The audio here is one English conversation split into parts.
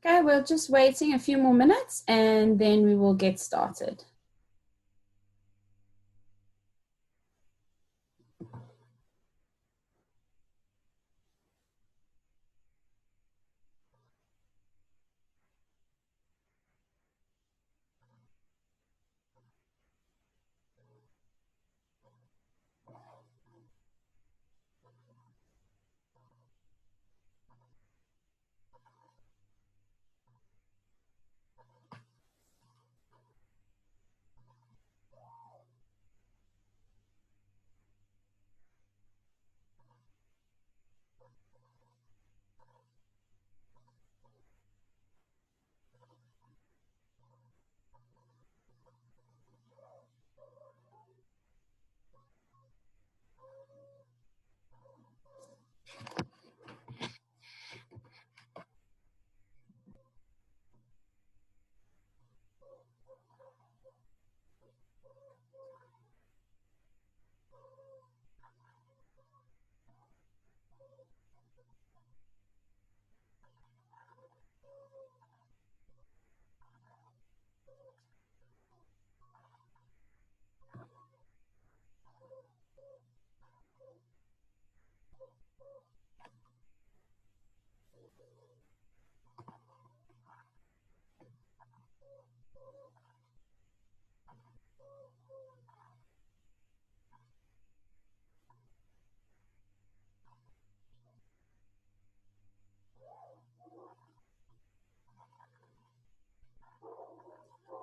Okay, we're just waiting a few more minutes and then we will get started.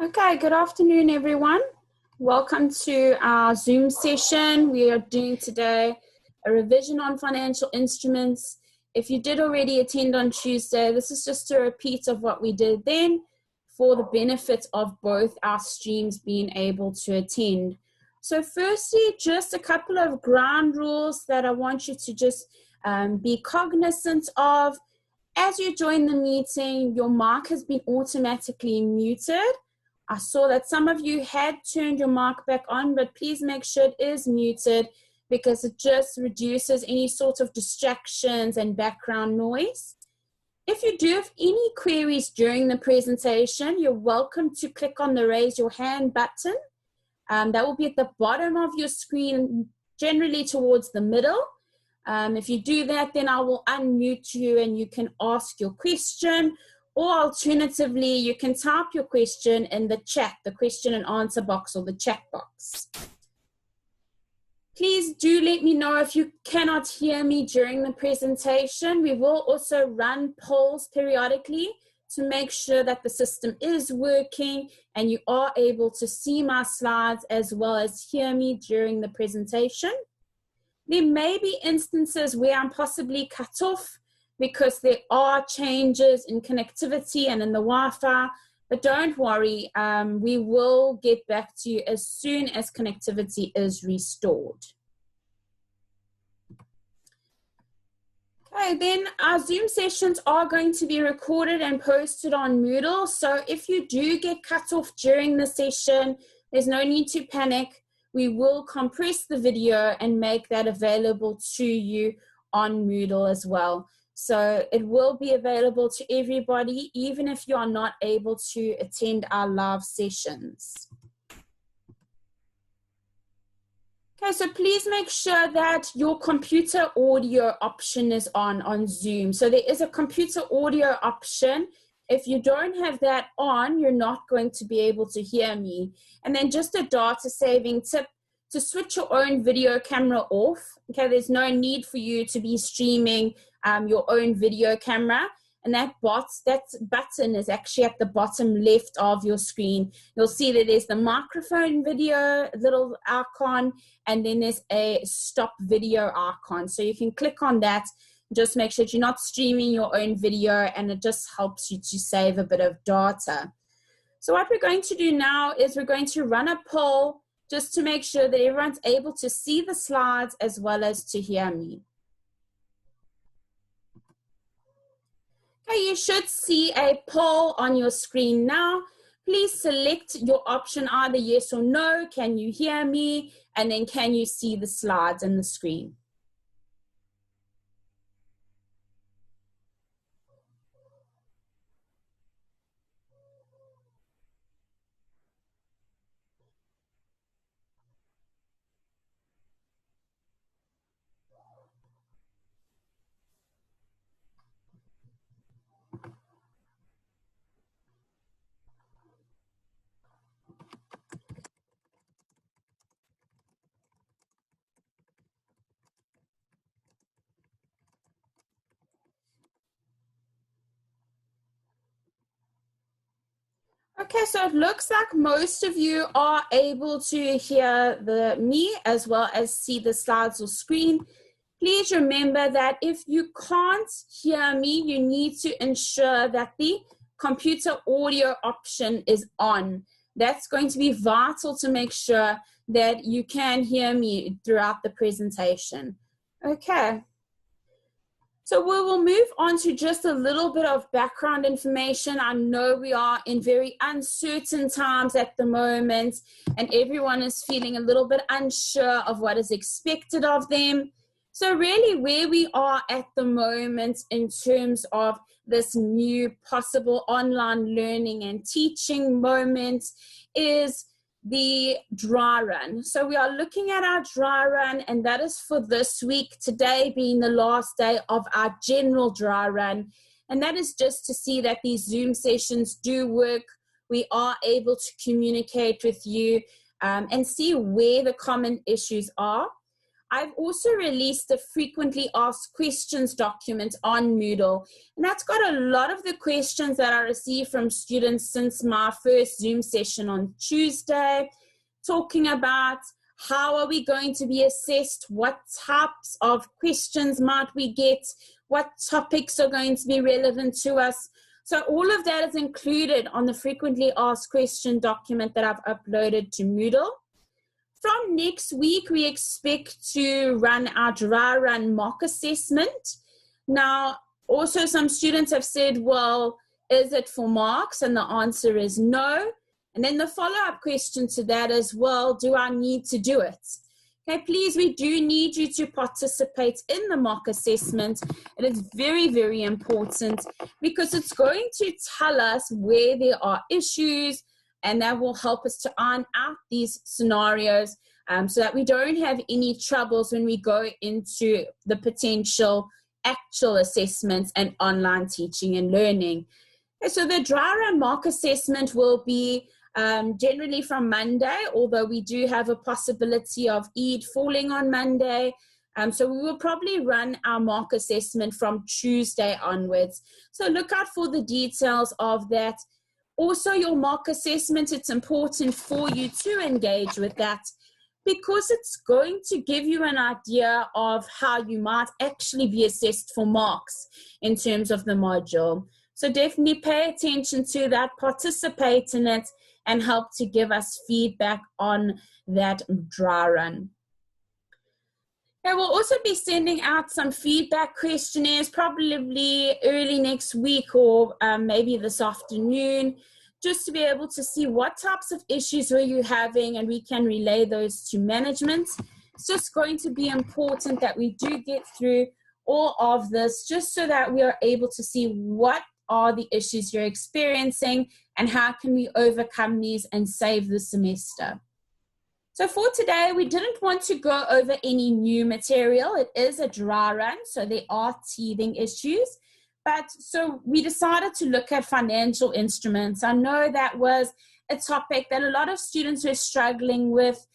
Okay, good afternoon, everyone. Welcome to our Zoom session. We are doing today a revision on financial instruments. If you did already attend on Tuesday, this is just a repeat of what we did then for the benefit of both our streams being able to attend. So firstly, just a couple of ground rules that I want you to just be cognizant of. As you join the meeting, your mic has been automatically muted. I saw that some of you had turned your mic back on, but please make sure it is muted because it just reduces any sort of distractions and background noise. If you do have any queries during the presentation, you're welcome to click on the raise your hand button. That will be at the bottom of your screen, generally towards the middle. If you do that, then I will unmute you and you can ask your question. Or alternatively, you can type your question in the chat, the question and answer box or the chat box. Please do let me know if you cannot hear me during the presentation. We will also run polls periodically to make sure that the system is working and you are able to see my slides as well as hear me during the presentation. There may be instances where I'm possibly cut off because there are changes in connectivity and in the Wi-Fi, but don't worry, we will get back to you as soon as connectivity is restored. Okay, then our Zoom sessions are going to be recorded and posted on Moodle, so if you do get cut off during the session, there's no need to panic. We will compress the video and make that available to you on Moodle as well. So it will be available to everybody, even if you are not able to attend our live sessions. Okay, so please make sure that your computer audio option is on Zoom. So there is a computer audio option. If you don't have that on, you're not going to be able to hear me. And then just a data saving tip, to switch your own video camera off. Okay, there's no need for you to be streaming your own video camera. And that button is actually at the bottom left of your screen. You'll see that there's the microphone video little icon, and then there's a stop video icon. So you can click on that. Just make sure that you're not streaming your own video, and it just helps you to save a bit of data. So what we're going to do now is we're going to run a poll just to make sure that everyone's able to see the slides as well as to hear me. Okay, you should see a poll on your screen now. Please select your option, either yes or no. Can you hear me? And then can you see the slides on the screen? Okay, so it looks like most of you are able to hear me as well as see the slides or screen. Please remember that if you can't hear me, you need to ensure that the computer audio option is on. That's going to be vital to make sure that you can hear me throughout the presentation. Okay. So we will move on to just a little bit of background information. I know we are in very uncertain times at the moment, and everyone is feeling a little bit unsure of what is expected of them. So really where we are at the moment in terms of this new possible online learning and teaching moment is the dry run. So we are looking at our dry run, and that is for this week, today being the last day of our general dry run. And that is just to see that these Zoom sessions do work. We are able to communicate with you and see where the common issues are. I've also released a frequently asked questions document on Moodle, and that's got a lot of the questions that I received from students since my first Zoom session on Tuesday, talking about how are we going to be assessed, what types of questions might we get, what topics are going to be relevant to us. So all of that is included on the frequently asked question document that I've uploaded to Moodle. From next week, we expect to run our dry run mock assessment. Now, also some students have said, well, is it for marks? And the answer is no. And then the follow-up question to that is, well, do I need to do it? Okay, please, we do need you to participate in the mock assessment. It is very, very important because it's going to tell us where there are issues, and that will help us to iron out these scenarios so that we don't have any troubles when we go into the potential actual assessments and online teaching and learning. Okay, so the dry run mock assessment will be generally from Monday, although we do have a possibility of Eid falling on Monday. So we will probably run our mock assessment from Tuesday onwards. So look out for the details of that. Also, your mock assessment, it's important for you to engage with that because it's going to give you an idea of how you might actually be assessed for marks in terms of the module. So definitely pay attention to that, participate in it, and help to give us feedback on that dry run. Okay, we'll also be sending out some feedback questionnaires probably early next week or maybe this afternoon, just to be able to see what types of issues are you having, and we can relay those to management. It's just going to be important that we do get through all of this just so that we are able to see what are the issues you're experiencing and how can we overcome these and save the semester. So for today, we didn't want to go over any new material. It is a dry run, so there are teething issues. But so we decided to look at financial instruments. I know that was a topic that a lot of students were struggling with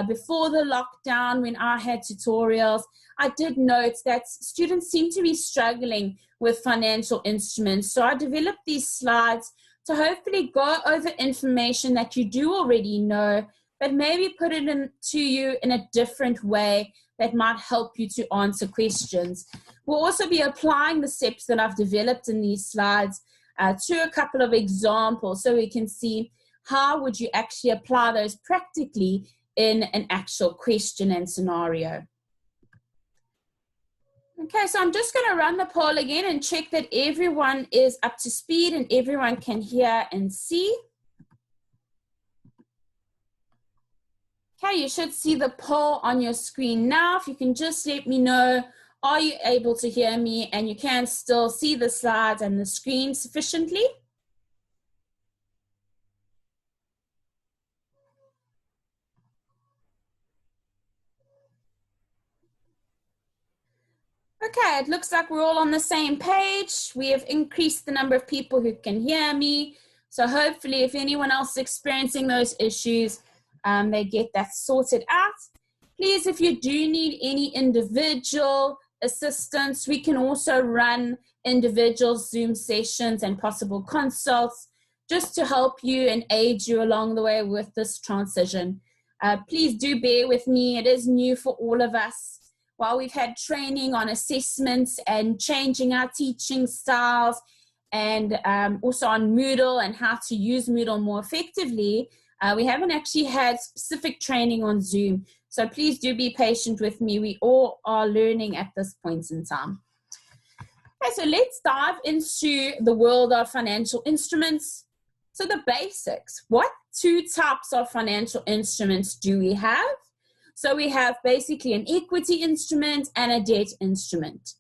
before the lockdown when I had tutorials. I did note that students seem to be struggling with financial instruments. So I developed these slides to hopefully go over information that you do already know, but maybe put it to you in a different way that might help you to answer questions. We'll also be applying the steps that I've developed in these slides to a couple of examples so we can see how would you actually apply those practically in an actual question and scenario. Okay, so I'm just going to run the poll again and check that everyone is up to speed and everyone can hear and see. Okay, you should see the poll on your screen now. If you can just let me know, are you able to hear me and you can still see the slides and the screen sufficiently? Okay, it looks like we're all on the same page. We have increased the number of people who can hear me. So hopefully if anyone else is experiencing those issues, they get that sorted out. Please, if you do need any individual assistance, we can also run individual Zoom sessions and possible consults. just to help you and aid you along the way with this transition. Please do bear with me. It is new for all of us. While we've had training on assessments and changing our teaching styles, and also on Moodle and how to use Moodle more effectively, we haven't actually had specific training on Zoom. So please do be patient with me. We all are learning at this point in time. Okay, so let's dive into the world of financial instruments. So the basics. What two types of financial instruments do we have? So we have basically an equity instrument and a debt instrument.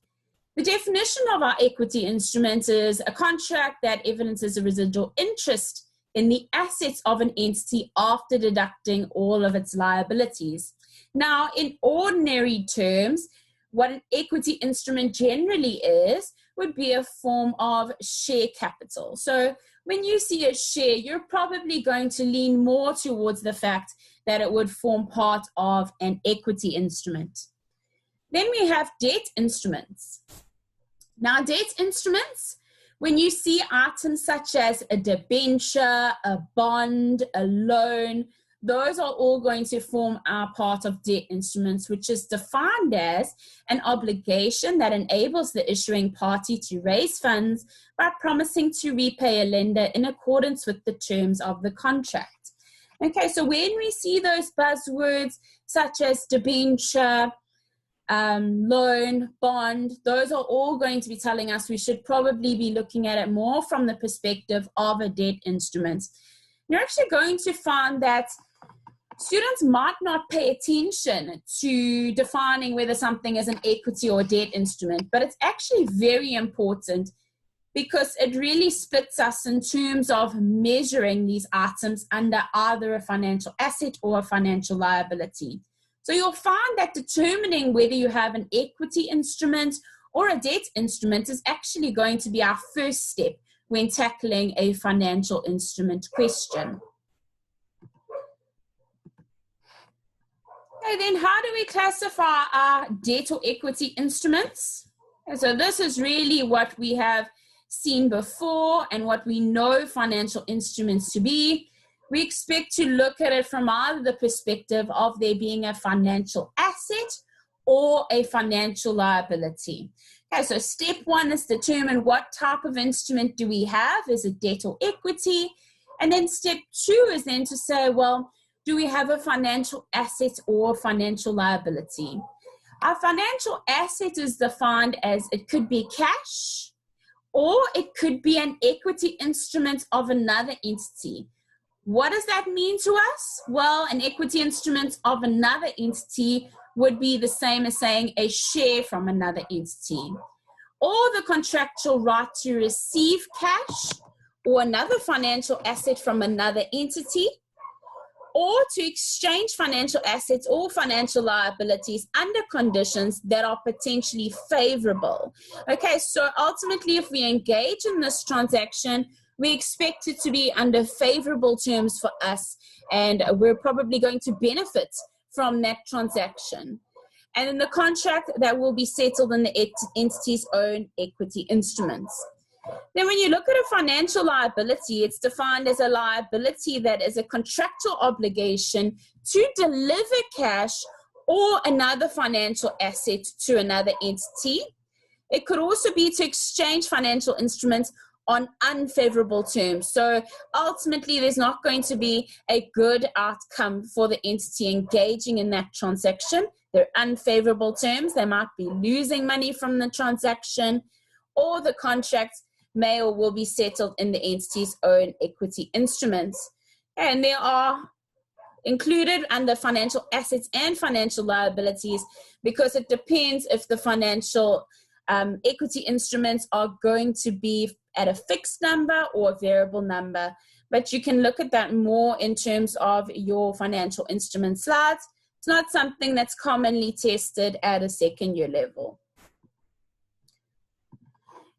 The definition of our equity instrument is a contract that evidences a residual interest in the assets of an entity after deducting all of its liabilities. Now, in ordinary terms, what an equity instrument generally is would be a form of share capital. So when you see a share, you're probably going to lean more towards the fact that it would form part of an equity instrument. Then we have debt instruments. Now, debt instruments, when you see items such as a debenture, a bond, a loan, those are all going to form our part of debt instruments, which is defined as an obligation that enables the issuing party to raise funds by promising to repay a lender in accordance with the terms of the contract. Okay, so when we see those buzzwords such as debenture, loan, bond, those are all going to be telling us we should probably be looking at it more from the perspective of a debt instrument. You're actually going to find that students might not pay attention to defining whether something is an equity or debt instrument, but it's actually very important because it really splits us in terms of measuring these items under either a financial asset or a financial liability. So you'll find that determining whether you have an equity instrument or a debt instrument is actually going to be our first step when tackling a financial instrument question. Okay, then how do we classify our debt or equity instruments? Okay, so this is really what we have seen before and what we know financial instruments to be. We expect to look at it from either the perspective of there being a financial asset or a financial liability. Okay, so step one is determine what type of instrument do we have, is it debt or equity? And then step two is then to say, well, do we have a financial asset or financial liability? Our financial asset is defined as it could be cash or it could be an equity instrument of another entity. What does that mean to us? Well, an equity instrument of another entity would be the same as saying a share from another entity, or the contractual right to receive cash or another financial asset from another entity, or to exchange financial assets or financial liabilities under conditions that are potentially favorable. Okay, so ultimately, if we engage in this transaction, we expect it to be under favorable terms for us, and we're probably going to benefit from that transaction. And in the contract, that will be settled in the entity's own equity instruments. Then when you look at a financial liability, it's defined as a liability that is a contractual obligation to deliver cash or another financial asset to another entity. It could also be to exchange financial instruments on unfavorable terms. So ultimately, there's not going to be a good outcome for the entity engaging in that transaction. They're unfavorable terms. They might be losing money from the transaction, or the contract may or will be settled in the entity's own equity instruments. And they are included under financial assets and financial liabilities because it depends if the financial equity instruments are going to be at a fixed number or a variable number. But you can look at that more in terms of your financial instrument slides. It's not something that's commonly tested at a second year level.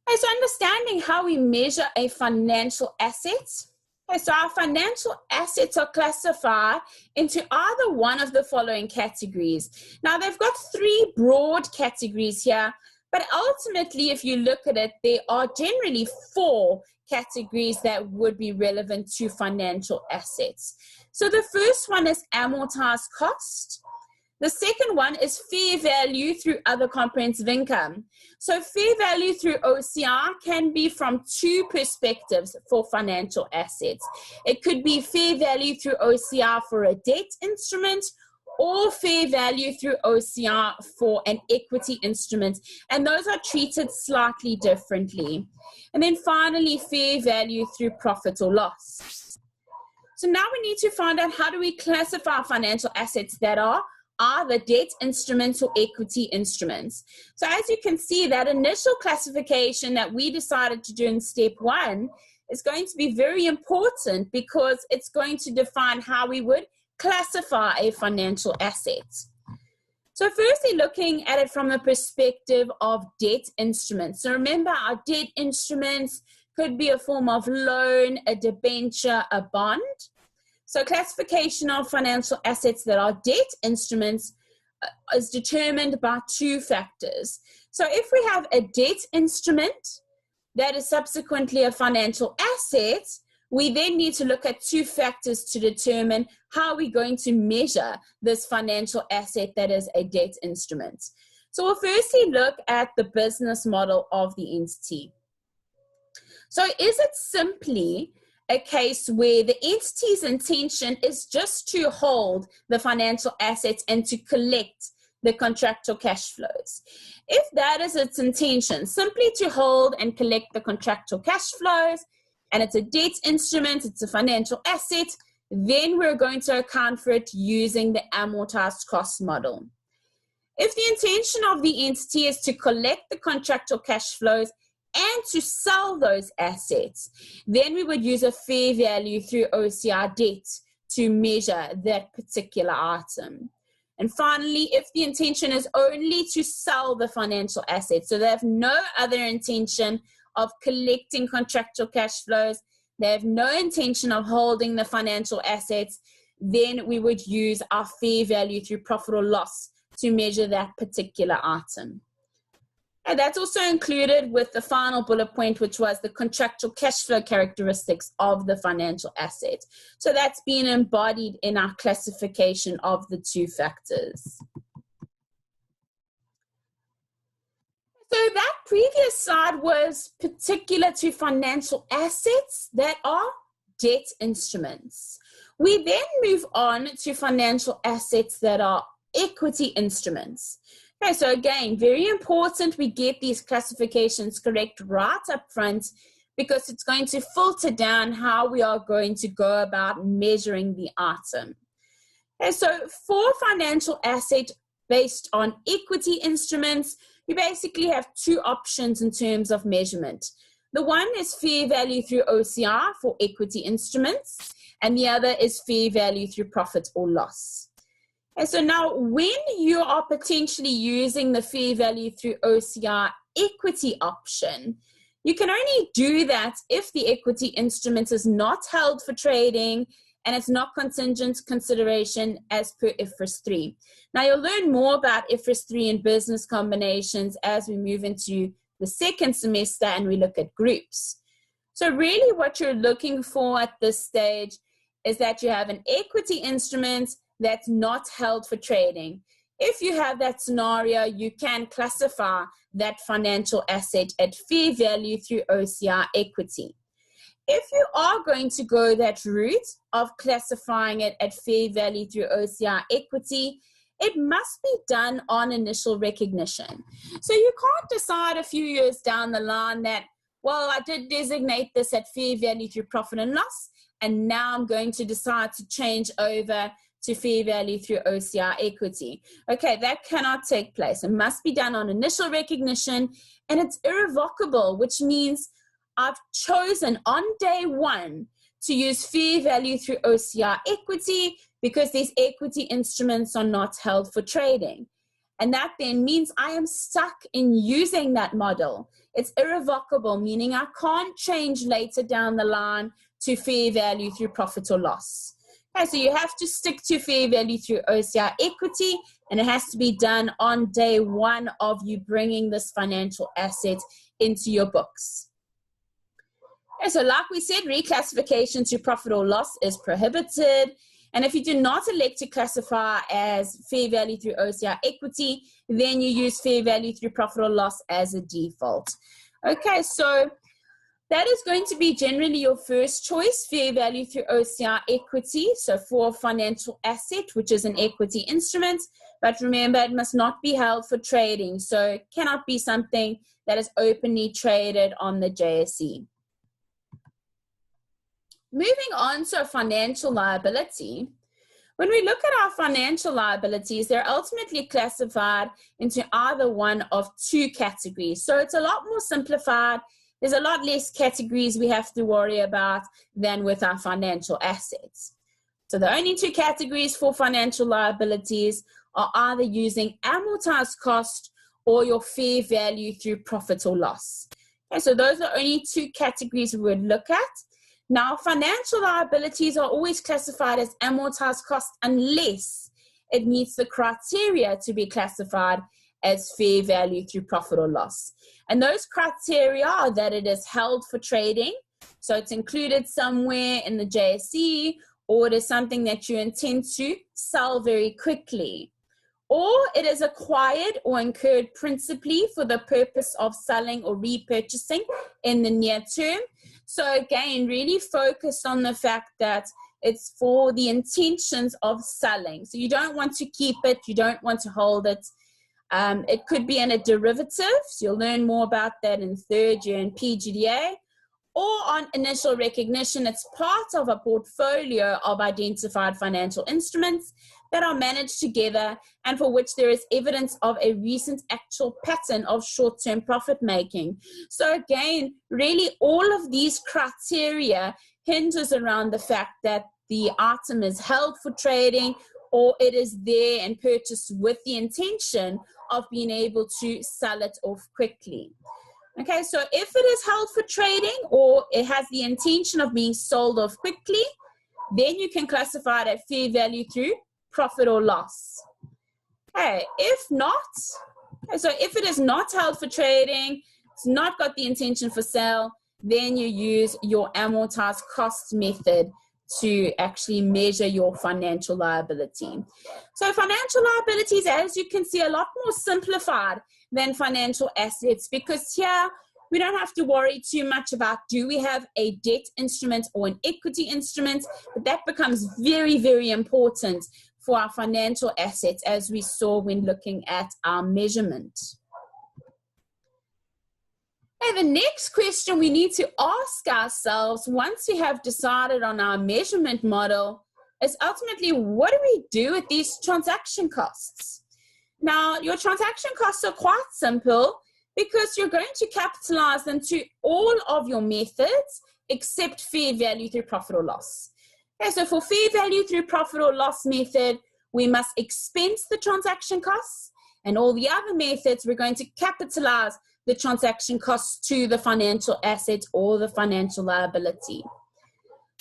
Okay, so understanding how we measure a financial asset. Okay, so our financial assets are classified into either one of the following categories. Now, they've got three broad categories here, But ultimately, if you look at it, there are generally 4 categories that would be relevant to financial assets. So the first one is amortized cost. The second one is fair value through other comprehensive income. So fair value through OCI can be from 2 perspectives for financial assets. It could be fair value through OCI for a debt instrument, or fair value through OCI for an equity instrument. And those are treated slightly differently. And then finally, fair value through profit or loss. So now we need to find out, how do we classify financial assets that are either debt instruments or equity instruments. So as you can see, that initial classification that we decided to do in step 1 is going to be very important, because it's going to define how we would classify a financial asset. So firstly, looking at it from the perspective of debt instruments. So remember, our debt instruments could be a form of loan, a debenture, a bond. So classification of financial assets that are debt instruments is determined by 2 factors. So if we have a debt instrument that is subsequently a financial asset, we then need to look at 2 factors to determine how we're going to measure this financial asset that is a debt instrument. So we'll firstly look at the business model of the entity. So is it simply a case where the entity's intention is just to hold the financial assets and to collect the contractual cash flows? If that is its intention, simply to hold and collect the contractual cash flows, and it's a debt instrument, it's a financial asset, then we're going to account for it using the amortized cost model. If the intention of the entity is to collect the contractual cash flows and to sell those assets, then we would use a fair value through OCI debt to measure that particular item. And finally, if the intention is only to sell the financial assets, so they have no other intention of collecting contractual cash flows, they have no intention of holding the financial assets, then we would use our fair value through profit or loss to measure that particular item. And that's also included with the final bullet point, which was the contractual cash flow characteristics of the financial asset. So that's been embodied in our classification of the 2 factors. So that previous slide was particular to financial assets that are debt instruments. We then move on to financial assets that are equity instruments. Okay, so again, very important we get these classifications correct right up front, because it's going to filter down how we are going to go about measuring the item. Okay, so for financial asset based on equity instruments, you basically have 2 options in terms of measurement. The one is fair value through OCI for equity instruments, and the other is fair value through profit or loss. And so now when you are potentially using the fair value through OCI equity option, you can only do that if the equity instrument is not held for trading and it's not contingent consideration as per IFRS 3. Now you'll learn more about IFRS 3 and business combinations as we move into the second semester and we look at groups. So really what you're looking for at this stage is that you have an equity instrument that's not held for trading. If you have that scenario, you can classify that financial asset at fair value through OCI equity. If you are going to go that route of classifying it at fair value through OCI equity, it must be done on initial recognition. So you can't decide a few years down the line that, well, I did designate this at fair value through profit and loss, and now I'm going to decide to change over to fair value through OCI equity. Okay, that cannot take place. It must be done on initial recognition, and it's irrevocable, which means I've chosen on day 1 to use fair value through OCI equity because these equity instruments are not held for trading. And that then means I am stuck in using that model. It's irrevocable, meaning I can't change later down the line to fair value through profit or loss. Okay, so you have to stick to fair value through OCI equity, and it has to be done on day one of you bringing this financial asset into your books. Okay, so like we said, reclassification to profit or loss is prohibited. And if you do not elect to classify as fair value through OCI equity, then you use fair value through profit or loss as a default. Okay, so that is going to be generally your first choice, fair value through OCI equity. So for a financial asset, which is an equity instrument, but remember it must not be held for trading. So it cannot be something that is openly traded on the JSE. Moving on to a financial liability. When we look at our financial liabilities, they're ultimately classified into either one of two categories. So it's a lot more simplified. There's a lot less categories we have to worry about than with our financial assets. So the only two categories for financial liabilities are either using amortized cost or your fair value through profit or loss. Okay, so those are only two categories we would look at. Now, financial liabilities are always classified as amortized cost unless it meets the criteria to be classified as fair value through profit or loss. And those criteria are that it is held for trading, so it's included somewhere in the JSE, or it is something that you intend to sell very quickly, or it is acquired or incurred principally for the purpose of selling or repurchasing in the near term. So again, really focus on the fact that it's for the intentions of selling. So you don't want to keep it, you don't want to hold it. It could be in a derivative, so you'll learn more about that in third year in PGDA, or on initial recognition, it's part of a portfolio of identified financial instruments that are managed together and for which there is evidence of a recent actual pattern of short-term profit making. So again, really all of these criteria hinges around the fact that the item is held for trading or it is there and purchased with the intention of being able to sell it off quickly. Okay, so if it is held for trading or it has the intention of being sold off quickly, then you can classify it at fair value through profit or loss. Okay, if not, so if it is not held for trading, it's not got the intention for sale, then you use your amortized cost method to actually measure your financial liability. So financial liabilities, as you can see, are a lot more simplified than financial assets, because here we don't have to worry too much about do we have a debt instrument or an equity instrument, but that becomes very, very important for our financial assets, as we saw when looking at our measurement. Okay, the next question we need to ask ourselves once we have decided on our measurement model is ultimately, what do we do with these transaction costs? Now, your transaction costs are quite simple because you're going to capitalize them to all of your methods except fair value through profit or loss. Okay, so for fair value through profit or loss method, we must expense the transaction costs, and all the other methods, we're going to capitalize the transaction costs to the financial asset or the financial liability.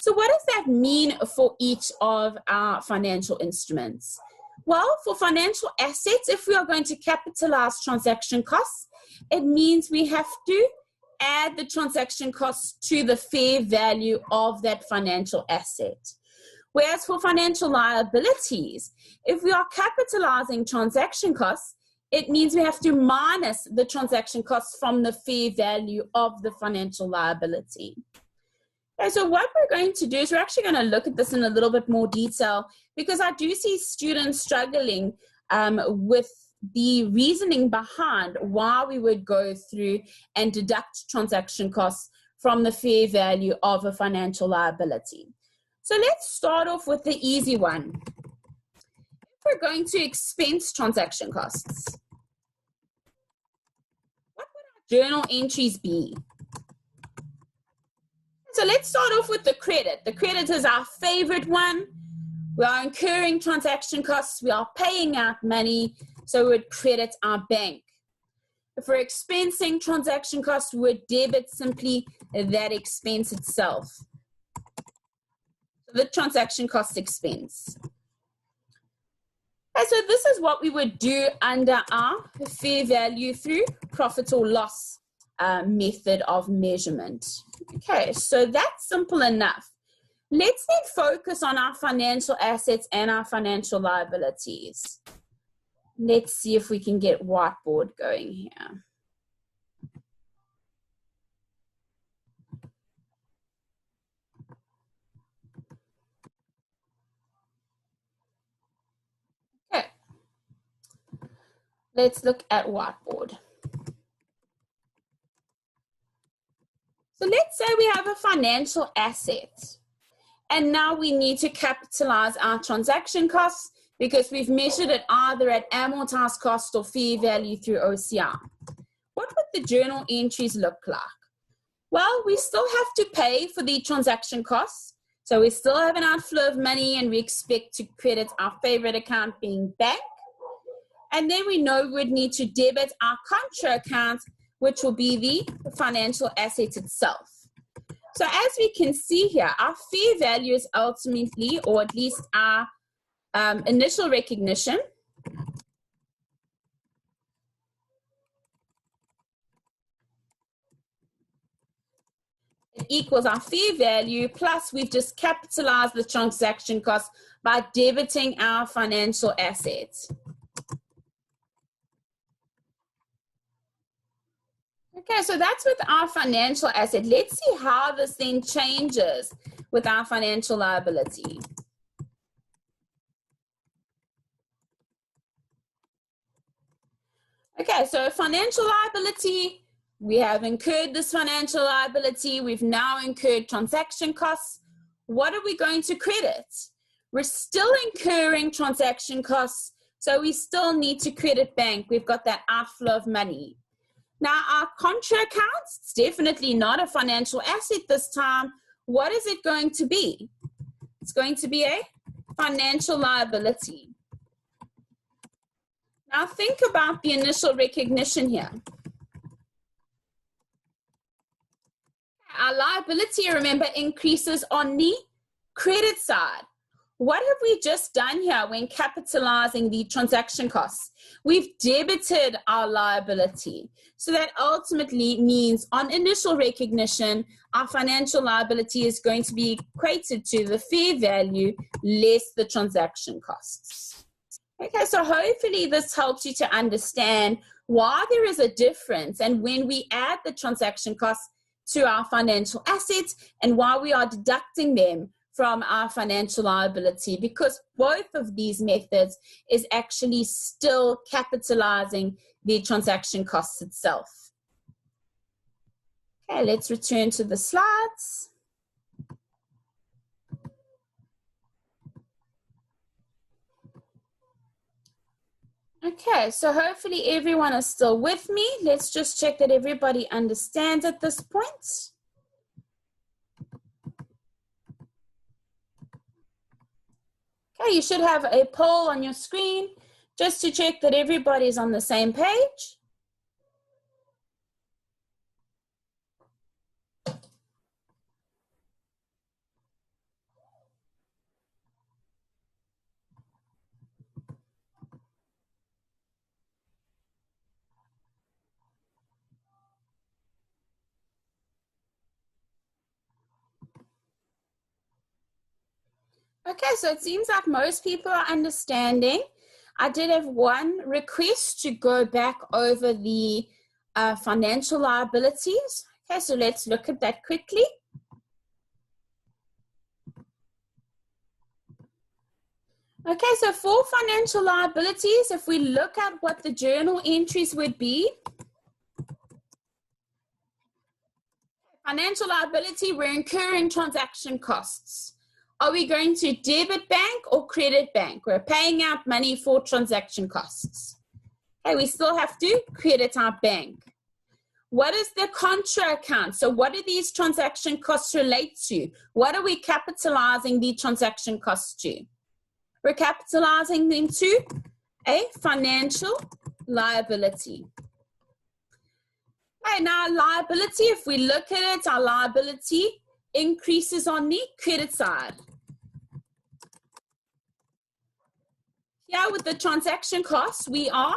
So what does that mean for each of our financial instruments? Well, for financial assets, if we are going to capitalize transaction costs, it means we have to add the transaction costs to the fair value of that financial asset. Whereas for financial liabilities, if we are capitalizing transaction costs, it means we have to minus the transaction costs from the fair value of the financial liability. Okay, so what we're going to do is we're actually going to look at this in a little bit more detail, because I do see students struggling with the reasoning behind why we would go through and deduct transaction costs from the fair value of a financial liability. So let's start off with the easy one. We're going to expense transaction costs. What would our journal entries be? So let's start off with the credit. The credit is our favorite one. We are incurring transaction costs. We are paying out money, so we would credit our bank. If we're expensing transaction costs, we would debit simply that expense itself. So the transaction cost expense. Okay, so this is what we would do under our fair value through profit or loss method of measurement. Okay, so that's simple enough. Let's then focus on our financial assets and our financial liabilities. Let's see if we can get whiteboard going here. Okay, let's look at whiteboard. So let's say we have a financial asset, and now we need to capitalize our transaction costs because we've measured it either at amortized cost or fair value through OCI. What would the journal entries look like? Well, we still have to pay for the transaction costs. So we still have an outflow of money and we expect to credit our favorite account being bank. And then we know we would need to debit our contra account, which will be the financial asset itself. So as we can see here, our fair value is ultimately, or at least our initial recognition. It equals our fair value, plus we've just capitalized the transaction cost by debiting our financial assets. Okay, so that's with our financial asset. Let's see how this then changes with our financial liability. Okay, so financial liability, we have incurred this financial liability. We've now incurred transaction costs. What are we going to credit? We're still incurring transaction costs, so we still need to credit bank. We've got that outflow of money. Now, our contra accounts, it's definitely not a financial asset this time. What is it going to be? It's going to be a financial liability. Now, think about the initial recognition here. Our liability, remember, increases on the credit side. What have we just done here when capitalizing the transaction costs? We've debited our liability. So that ultimately means on initial recognition, our financial liability is going to be equated to the fair value less the transaction costs. Okay, so hopefully this helps you to understand why there is a difference and when we add the transaction costs to our financial assets and why we are deducting them from our financial liability, because both of these methods is actually still capitalizing the transaction costs itself. Okay, let's return to the slides. Okay, so hopefully everyone is still with me. Let's just check that everybody understands at this point. Okay, you should have a poll on your screen just to check that everybody's on the same page. Okay, so it seems like most people are understanding. I did have one request to go back over the financial liabilities. Okay, so let's look at that quickly. Okay, so for financial liabilities, if we look at what the journal entries would be, financial liability, we're incurring transaction costs. Are we going to debit bank or credit bank? We're paying out money for transaction costs. Okay, we still have to credit our bank. What is the contra account? So what do these transaction costs relate to? What are we capitalizing the transaction costs to? We're capitalizing them to a financial liability. Okay, now liability, if we look at it, our liability increases on the credit side. Yeah, with the transaction costs, we are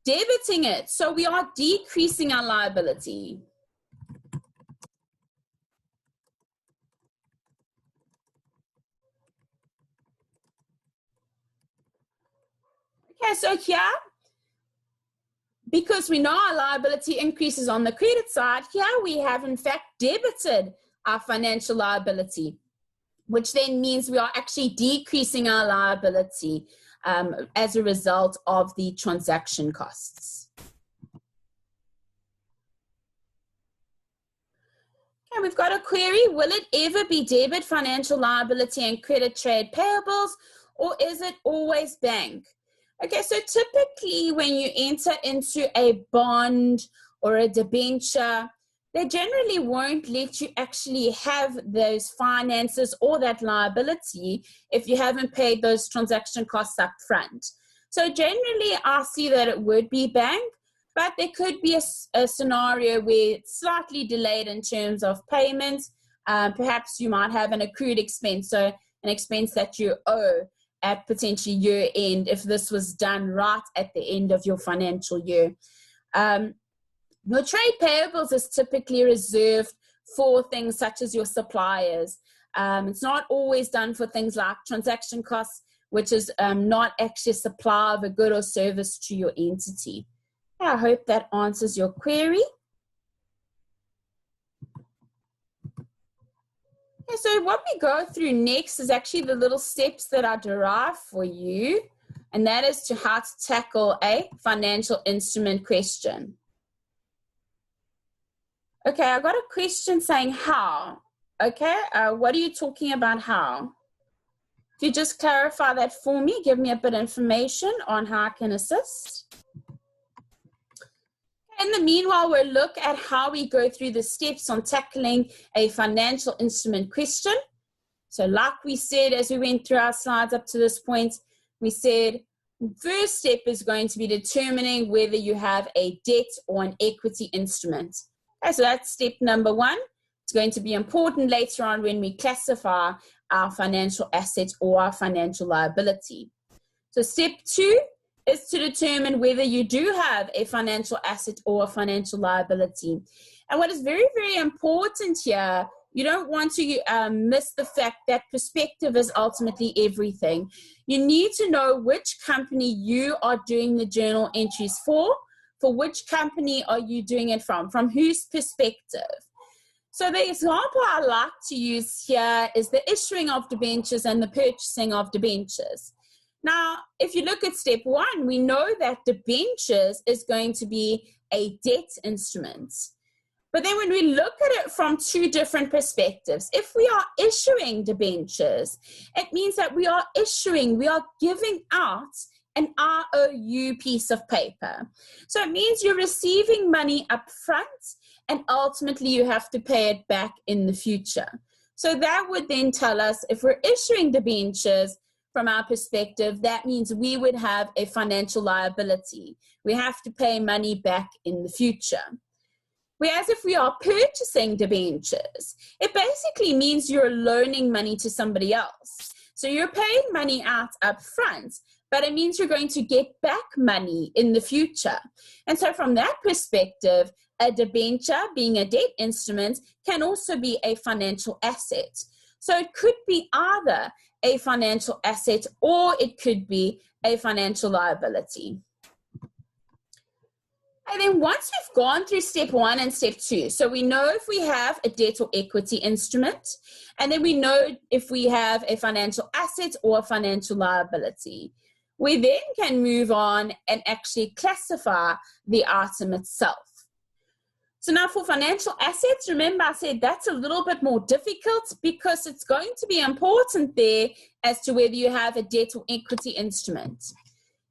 debiting it. So we are decreasing our liability. Okay, so here, because we know our liability increases on the credit side, here we have in fact debited our financial liability, which then means we are actually decreasing our liability as a result of the transaction costs. Okay, we've got a query. Will it ever be debit, financial liability, and credit trade payables, or is it always bank? Okay, so typically when you enter into a bond or a debenture, they generally won't let you actually have those finances or that liability if you haven't paid those transaction costs up front. So generally I see that it would be bank, but there could be a scenario where it's slightly delayed in terms of payments. Perhaps you might have an accrued expense, so an expense that you owe at potentially year end if this was done right at the end of your financial year. Your trade payables is typically reserved for things such as your suppliers. It's not always done for things like transaction costs, which is not actually a supply of a good or service to your entity. I hope that answers your query. Okay, so what we go through next is actually the little steps that I derived for you, and that is to how to tackle a financial instrument question. Okay, I got a question saying how. Okay, what are you talking about how? If you just clarify that for me, give me a bit of information on how I can assist. In the meanwhile, we'll look at how we go through the steps on tackling a financial instrument question. So like we said, as we went through our slides up to this point, we said first step is going to be determining whether you have a debt or an equity instrument. Okay, so that's step number one. It's going to be important later on when we classify our financial asset or our financial liability. So step two is to determine whether you do have a financial asset or a financial liability. And what is very, very important here, you don't want to miss the fact that perspective is ultimately everything. You need to know which company you are doing the journal entries for which company are you doing it from whose perspective. So the example I like to use here is the issuing of debentures and the purchasing of debentures. Now, if you look at step one, we know that debentures is going to be a debt instrument. But then when we look at it from two different perspectives, if we are issuing debentures, it means that we are giving out an ROU piece of paper. So it means you're receiving money up front and ultimately you have to pay it back in the future. So that would then tell us if we're issuing debentures, from our perspective, that means we would have a financial liability. We have to pay money back in the future. Whereas if we are purchasing debentures, it basically means you're loaning money to somebody else. So you're paying money out up front, but it means you're going to get back money in the future. And so from that perspective, a debenture, being a debt instrument, can also be a financial asset. So it could be either a financial asset or it could be a financial liability. And then once we've gone through step one and step two, so we know if we have a debt or equity instrument, and then we know if we have a financial asset or a financial liability. We then can move on and actually classify the item itself. So now for financial assets, remember I said that's a little bit more difficult because it's going to be important there as to whether you have a debt or equity instrument.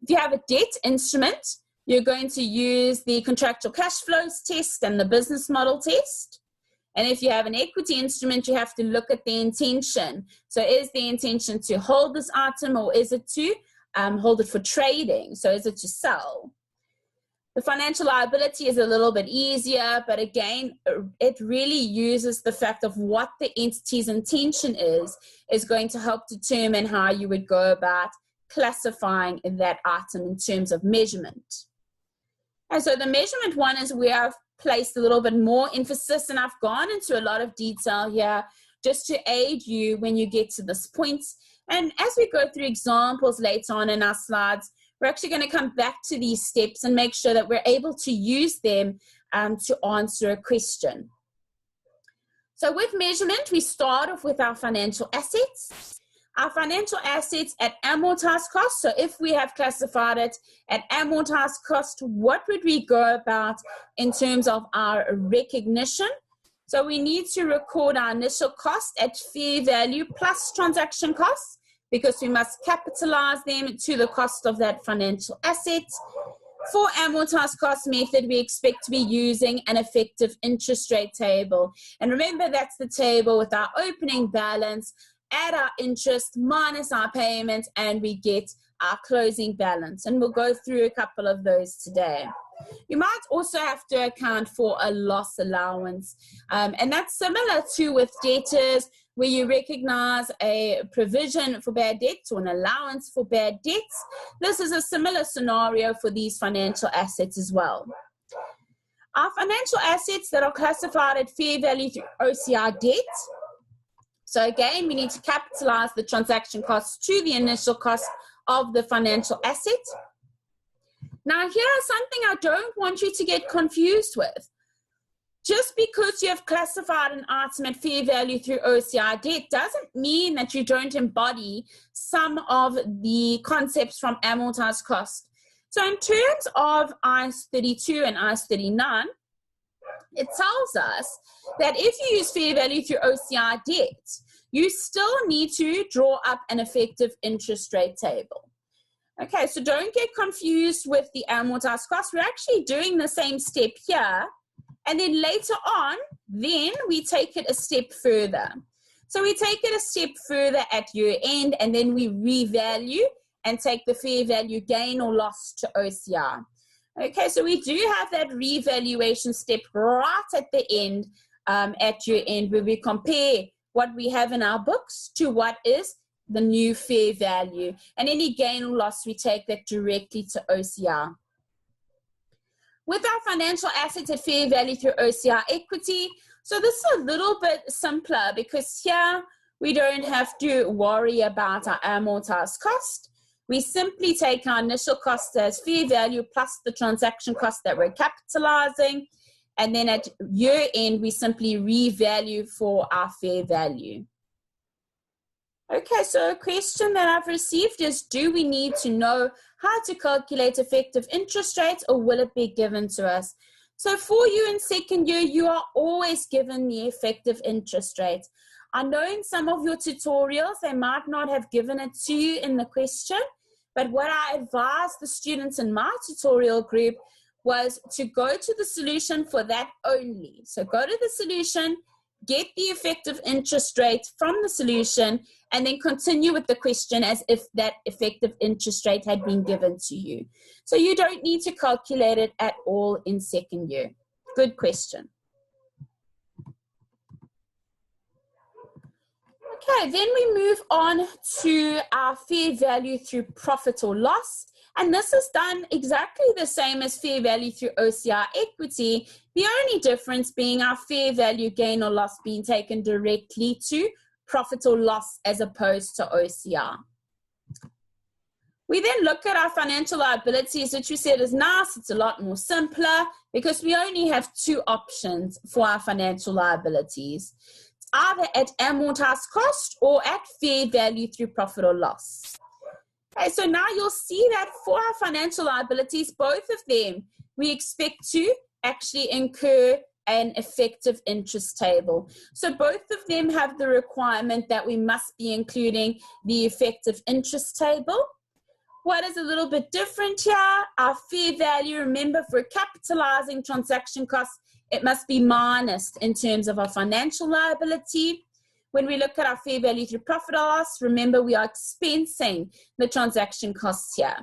If you have a debt instrument, you're going to use the contractual cash flows test and the business model test. And if you have an equity instrument, you have to look at the intention. So is the intention to hold this item or is it to hold it for trading? So is it to sell? The financial liability is a little bit easier, but again, it really uses the fact of what the entity's intention is going to help determine how you would go about classifying that item in terms of measurement. And so the measurement one is where I've placed a little bit more emphasis, and I've gone into a lot of detail here just to aid you when you get to this point. And as we go through examples later on in our slides, we're actually going to come back to these steps and make sure that we're able to use them to answer a question. So with measurement, we start off with our financial assets. Our financial assets at amortized cost. So if we have classified it at amortized cost, what would we go about in terms of our recognition? So we need to record our initial cost at fair value plus transaction costs, because we must capitalize them to the cost of that financial asset. For amortized cost method, we expect to be using an effective interest rate table. And remember, that's the table with our opening balance, add our interest minus our payment, and we get our closing balance. And we'll go through a couple of those today. You might also have to account for a loss allowance. And that's similar to with debtors, where you recognize a provision for bad debts or an allowance for bad debts. This is a similar scenario for these financial assets as well. Our financial assets that are classified at fair value through OCI debt. So again, we need to capitalize the transaction costs to the initial cost of the financial asset. Now, here are something I don't want you to get confused with. Just because you have classified an item at fair value through OCI debt doesn't mean that you don't embody some of the concepts from amortized cost. So in terms of IAS 32 and IAS 39, it tells us that if you use fair value through OCI debt, you still need to draw up an effective interest rate table. Okay, so don't get confused with the amortized cost. We're actually doing the same step here. And then later on, then we take it a step further. So we take it a step further at year end, and then we revalue and take the fair value gain or loss to OCI. Okay, so we do have that revaluation step right at the end, at year end, where we compare what we have in our books to what is the new fair value. And any gain or loss, we take that directly to OCI. With our financial assets at fair value through OCI equity, so this is a little bit simpler because here we don't have to worry about our amortized cost. We simply take our initial cost as fair value plus the transaction cost that we're capitalizing, and then at year end we simply revalue for our fair value. Okay, so a question that I've received is, do we need to know how to calculate effective interest rates, or will it be given to us? So for you in second year, you are always given the effective interest rate. I know in some of your tutorials, they might not have given it to you in the question, but what I advised the students in my tutorial group was to go to the solution for that only. So go to the solution, get the effective interest rate from the solution, and then continue with the question as if that effective interest rate had been given to you. So you don't need to calculate it at all in second year. Good question. Okay, then we move on to our fair value through profit or loss. And this is done exactly the same as fair value through OCI equity, the only difference being our fair value gain or loss being taken directly to profit or loss as opposed to OCI. We then look at our financial liabilities, which we said is nice. It's a lot more simpler because we only have two options for our financial liabilities. It's either at amortized cost or at fair value through profit or loss. Okay, so now you'll see that for our financial liabilities, both of them, we expect to actually incur an effective interest table. So both of them have the requirement that we must be including the effective interest table. What is a little bit different here? Our fair value, remember, for capitalizing transaction costs, it must be minus in terms of our financial liability. When we look at our fair value through profit or loss, remember we are expensing the transaction costs here.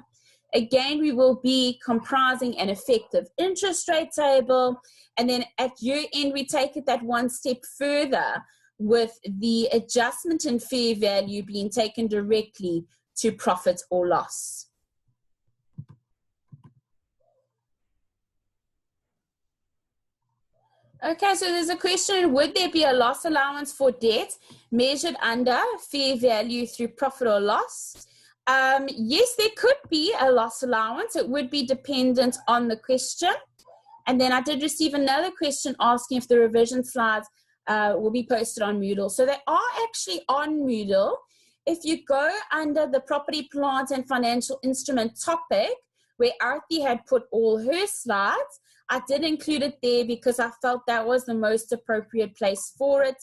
Again, we will be comprising an effective interest rate table, and then at year end we take it that one step further with the adjustment in fair value being taken directly to profit or loss. Okay, so there's a question, would there be a loss allowance for debt measured under fair value through profit or loss? Yes, there could be a loss allowance. It would be dependent on the question. And then I did receive another question asking if the revision slides will be posted on Moodle. So they are actually on Moodle. If you go under the property, plant, and financial instrument topic, where Arthi had put all her slides, I did include it there because I felt that was the most appropriate place for it,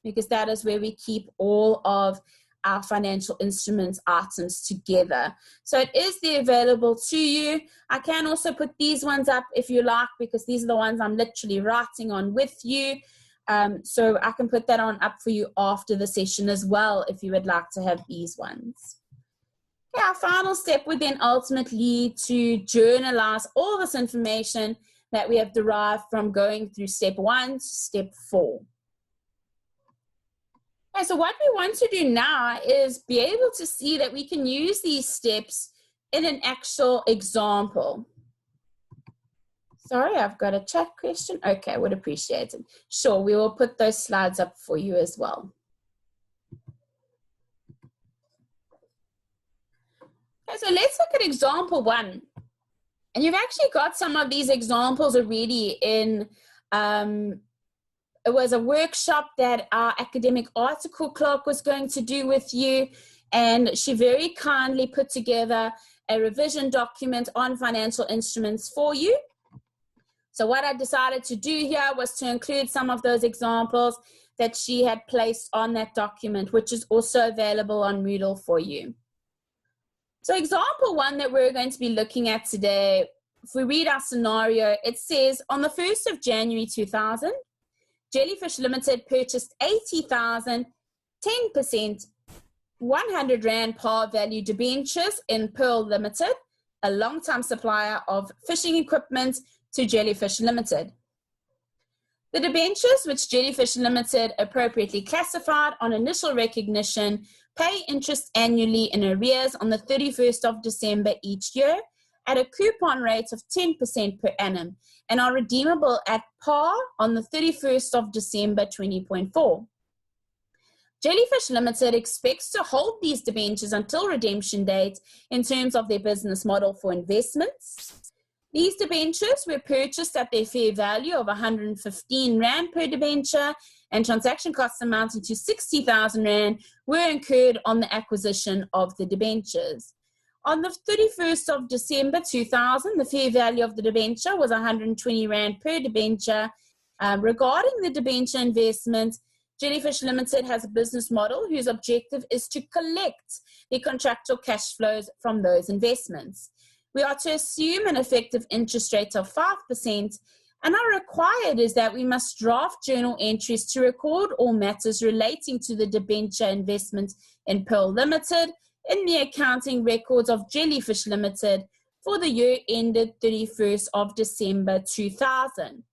because that is where we keep all of our financial instruments items together. So it is there available to you. I can also put these ones up if you like, because these are the ones I'm literally writing on with you. So I can put that on up for you after the session as well if you would like to have these ones. Okay, our final step would then ultimately to journalize all this information that we have derived from going through step 1 to step 4. Okay, so what we want to do now is be able to see that we can use these steps in an actual example. Sorry, I've got a chat question. Okay, I would appreciate it. Sure, we will put those slides up for you as well. Okay, so let's look at example 1. And you've actually got some of these examples already in, it was a workshop that our academic article clerk was going to do with you. And she very kindly put together a revision document on financial instruments for you. So what I decided to do here was to include some of those examples that she had placed on that document, which is also available on Moodle for you. So example 1 that we're going to be looking at today, if we read our scenario, it says on the 1st of January 2000, Jellyfish Limited purchased 80,000, 10%, 100 Rand par value debentures in Pearl Limited, a long-time supplier of fishing equipment to Jellyfish Limited. The debentures, which Jellyfish Limited appropriately classified on initial recognition, pay interest annually in arrears on the 31st of December each year at a coupon rate of 10% per annum and are redeemable at par on the 31st of December 20.4. Jellyfish Limited expects to hold these debentures until redemption date in terms of their business model for investments. These debentures were purchased at their fair value of 115 Rand per debenture, and transaction costs amounting to 60,000 Rand were incurred on the acquisition of the debentures. On the 31st of December 2000, the fair value of the debenture was 120 Rand per debenture. Regarding the debenture investment, Jellyfish Limited has a business model whose objective is to collect the contractual cash flows from those investments. We are to assume an effective interest rate of 5%, and our required is that we must draft journal entries to record all matters relating to the debenture investment in Pearl Limited in the accounting records of Jellyfish Limited for the year ended 31st of December 2000.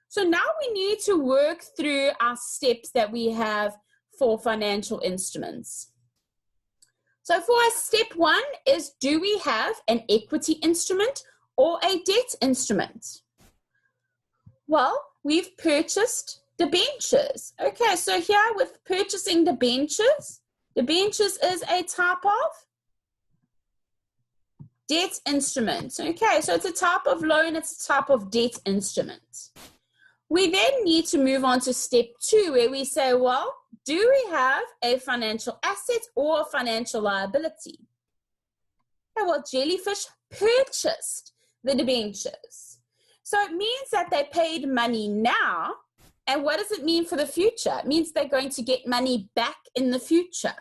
So now we need to work through our steps that we have for financial instruments. So for our step 1 is, do we have an equity instrument or a debt instrument? Well, we've purchased debentures. Okay, so here with purchasing debentures is a type of debt instrument. Okay, so it's a type of loan, it's a type of debt instrument. We then need to move on to step 2, where we say, well, do we have a financial asset or a financial liability? Okay, well, Jellyfish purchased the debentures. So it means that they paid money now. And what does it mean for the future? It means they're going to get money back in the future.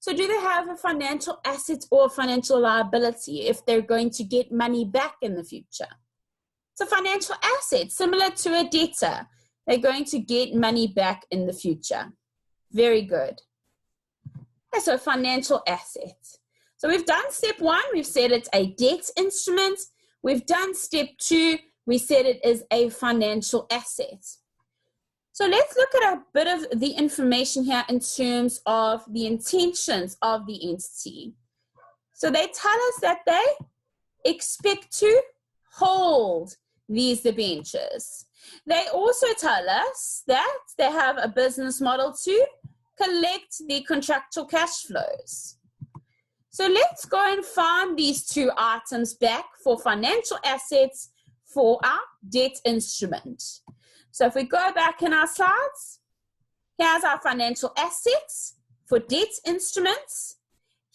So do they have a financial asset or a financial liability if they're going to get money back in the future? It's a financial asset, similar to a debtor. They're going to get money back in the future. Very good. Okay, so financial asset. So we've done step 1. We've said it's a debt instrument. We've done step 2. We said it is a financial asset. So let's look at a bit of the information here in terms of the intentions of the entity. So they tell us that they expect to hold these debentures. They also tell us that they have a business model to collect the contractual cash flows. So let's go and find these two items back for financial assets for our debt instrument. So if we go back in our slides, here's our financial assets for debt instruments.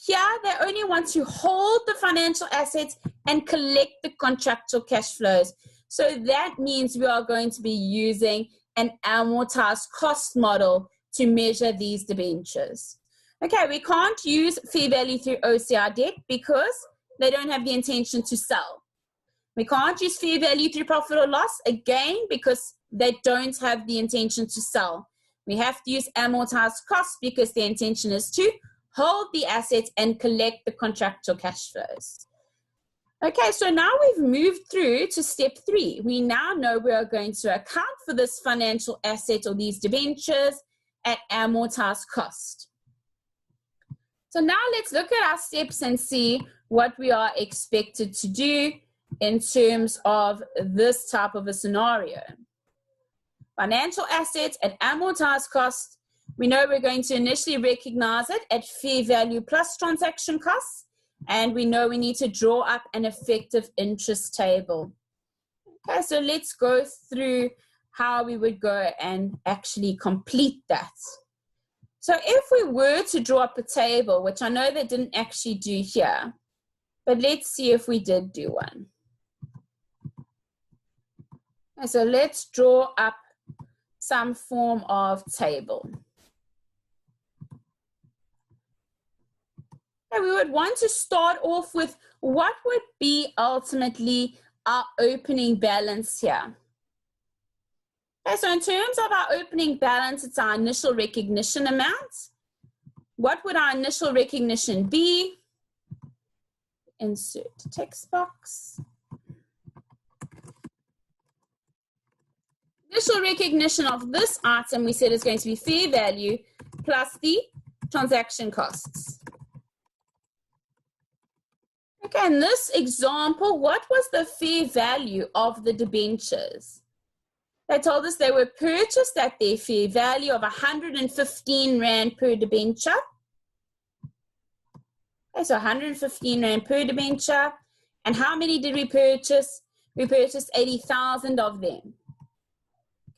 Here, they only want to hold the financial assets and collect the contractual cash flows. So that means we are going to be using an amortized cost model to measure these debentures. Okay, we can't use fair value through OCI debt because they don't have the intention to sell. We can't use fair value through profit or loss, again, because they don't have the intention to sell. We have to use amortized costs because the intention is to hold the assets and collect the contractual cash flows. Okay, so now we've moved through to step 3. We now know we are going to account for this financial asset or these debentures at amortized cost. So now let's look at our steps and see what we are expected to do in terms of this type of a scenario. Financial assets at amortized cost, we know we're going to initially recognize it at fair value plus transaction costs, and we know we need to draw up an effective interest table. Okay, so let's go through how we would go and actually complete that. So if we were to draw up a table, which I know they didn't actually do here, but let's see if we did do one. Okay, so let's draw up some form of table. We would want to start off with what would be ultimately our opening balance here. Okay, so in terms of our opening balance, it's our initial recognition amount. What would our initial recognition be? Insert text box. Initial recognition of this item we said is going to be fair value plus the transaction costs. Okay, in this example, what was the fair value of the debentures? They told us they were purchased at their fair value of 115 Rand per debenture. Okay, so 115 Rand per debenture. And how many did we purchase? We purchased 80,000 of them.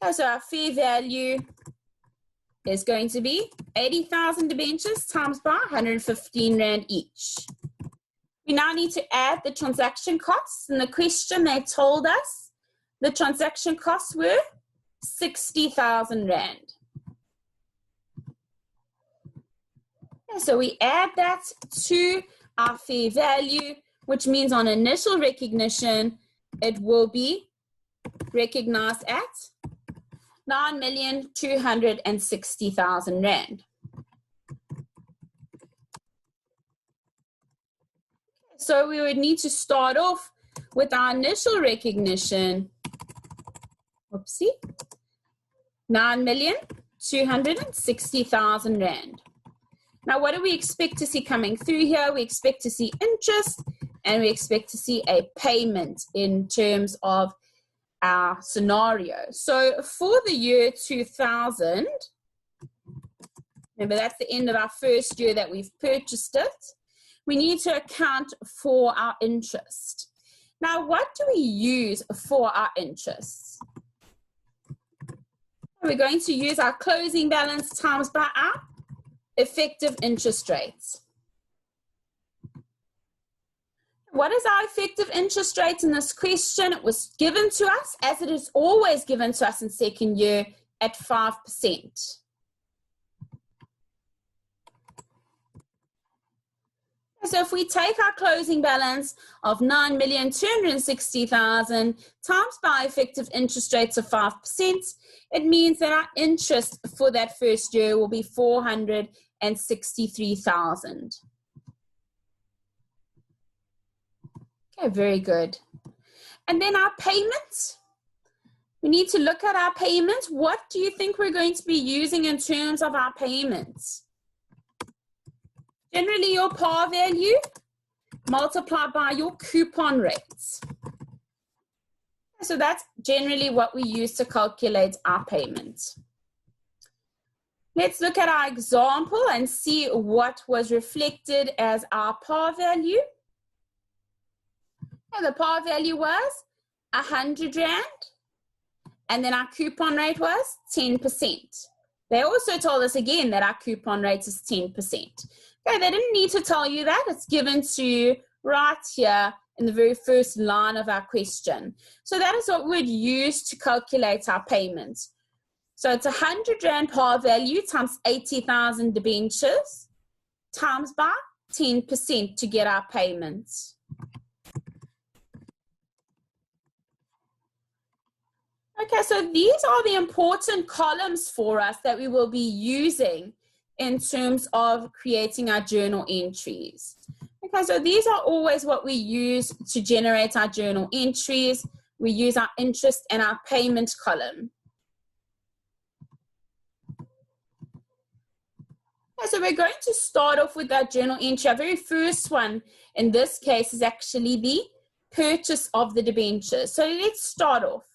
Okay, so our fair value is going to be 80,000 debentures times by 115 Rand each. We now need to add the transaction costs. In the question, they told us the transaction costs were 60,000 Rand. Okay, so we add that to our fair value, which means on initial recognition, it will be recognized at 9,260,000 Rand. So we would need to start off with our initial recognition, 9,260,000 Rand. Now, what do we expect to see coming through here? We expect to see interest, and we expect to see a payment in terms of our scenario. So for the year 2000, remember that's the end of our first year that we've purchased it, we need to account for our interest. Now, what do we use for our interest? We're going to use our closing balance times by our effective interest rates. What is our effective interest rate in this question? It was given to us, as it is always given to us in second year, at 5%. So if we take our closing balance of 9,260,000 times by effective interest rates of 5%, it means that our interest for that first year will be 463,000. Okay, very good. And then our payment. We need to look at our payment. What do you think we're going to be using in terms of our payments? Generally, your par value multiplied by your coupon rates. So that's generally what we use to calculate our payment. Let's look at our example and see what was reflected as our par value. And the par value was 100 Rand, and then our coupon rate was 10%. They also told us again that our coupon rate is 10%. Okay, they didn't need to tell you that. It's given to you right here in the very first line of our question. So that is what we'd use to calculate our payment. So it's 100 Rand par value times 80,000 debentures times by 10% to get our payment. Okay, so these are the important columns for us that we will be using in terms of creating our journal entries. Okay, so these are always what we use to generate our journal entries. We use our interest and our payment column. Okay, so we're going to start off with our journal entry. Our very first one in this case is actually the purchase of the debentures. So let's start off.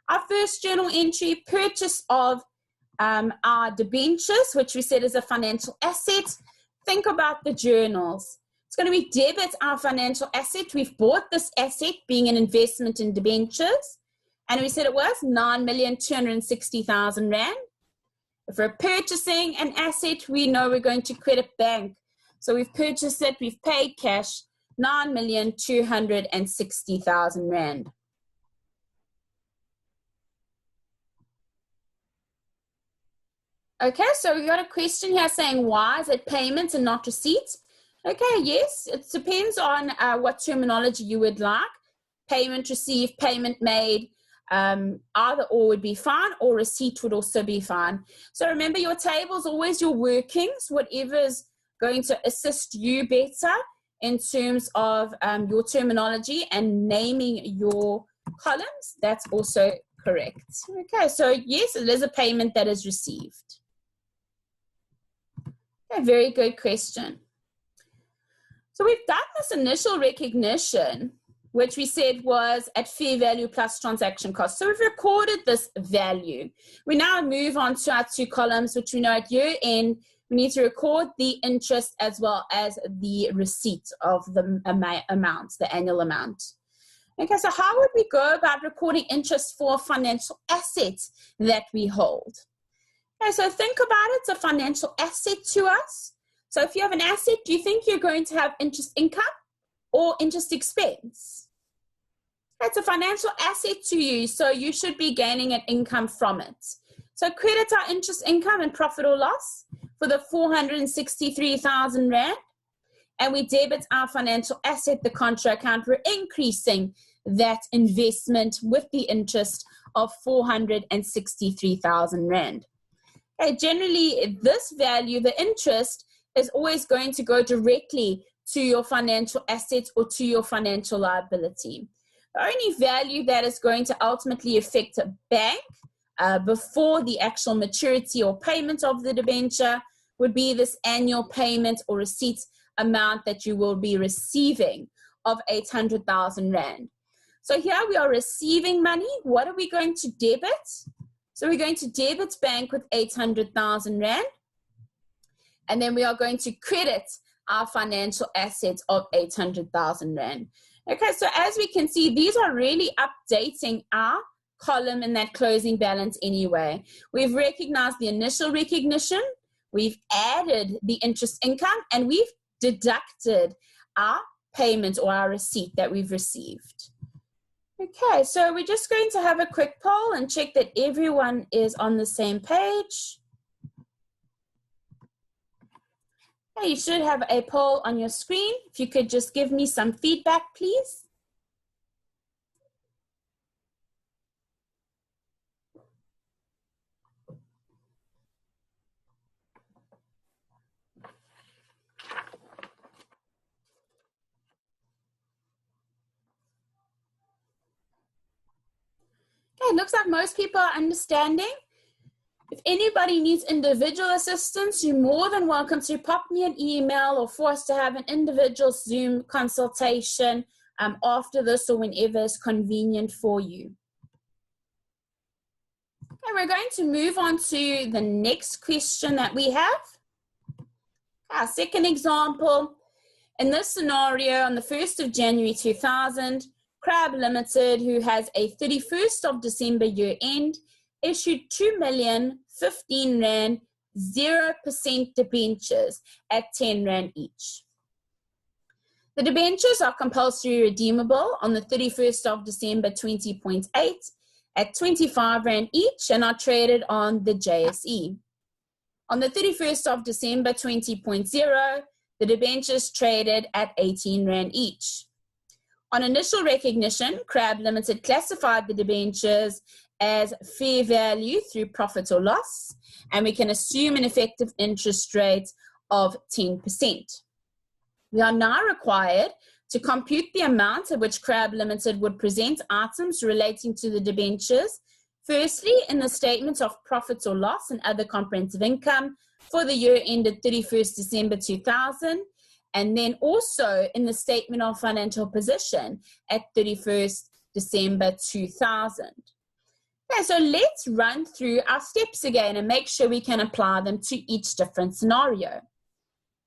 Our first journal entry, purchase of our debentures, which we said is a financial asset. Think about the journals. It's going to be debit our financial asset. We've bought this asset being an investment in debentures, and we said it was 9,260,000 Rand. If we're purchasing an asset, we know we're going to credit bank. So we've purchased it, we've paid cash, 9,260,000 Rand. Okay, so we got a question here saying, why is it payments and not receipts? Okay, yes, it depends on what terminology you would like. Payment received, payment made, either or would be fine, or receipt would also be fine. So remember, your table is always your workings, whatever's going to assist you better in terms of your terminology and naming your columns. That's also correct. Okay, so yes, it is a payment that is received. Okay, very good question. So we've done this initial recognition, which we said was at fair value plus transaction cost. So we've recorded this value. We now move on to our two columns, which we know at year end, we need to record the interest as well as the receipt of the amount, the annual amount. Okay, so how would we go about recording interest for a financial asset that we hold? Okay, so think about it, it's a financial asset to us. So if you have an asset, do you think you're going to have interest income or interest expense? It's a financial asset to you, so you should be gaining an income from it. So credit our interest income and profit or loss for the 463,000 Rand, and we debit our financial asset, the contra account. We're increasing that investment with the interest of 463,000 Rand. Okay, generally, this value, the interest, is always going to go directly to your financial assets or to your financial liability. The only value that is going to ultimately affect a bank before the actual maturity or payment of the debenture would be this annual payment or receipt amount that you will be receiving of 800,000 Rand. So here we are receiving money. What are we going to debit? So we're going to debit bank with 800,000 Rand. And then we are going to credit our financial assets of 800,000 Rand. Okay, so as we can see, these are really updating our column in that closing balance anyway. We've recognized the initial recognition, we've added the interest income, and we've deducted our payment or our receipt that we've received. Okay, so we're just going to have a quick poll and check that everyone is on the same page. You should have a poll on your screen. If you could just give me some feedback, please. Okay, it looks like most people are understanding. If If anybody needs individual assistance, you're more than welcome to pop me an email or for us to have an individual Zoom consultation after this or whenever is convenient for you. Okay, we're going to move on to the next question that we have. Our second example, in this scenario, on the 1st of January 2000, Crab Limited, who has a 31st of December year end, issued 2,015,000 Rand 0% debentures at 10 Rand each. The debentures are compulsory redeemable on the 31st of December 20.8 at 25 Rand each and are traded on the JSE. On the 31st of December 20.0, the debentures traded at 18 Rand each. On initial recognition, Crab Limited classified the debentures as fair value through profit or loss, and we can assume an effective interest rate of 10%. We are now required to compute the amount at which Crab Limited would present items relating to the debentures, firstly in the statement of profit or loss and other comprehensive income for the year ended 31st December 2000, and then also in the statement of financial position at 31st December 2000. Okay, so let's run through our steps again and make sure we can apply them to each different scenario.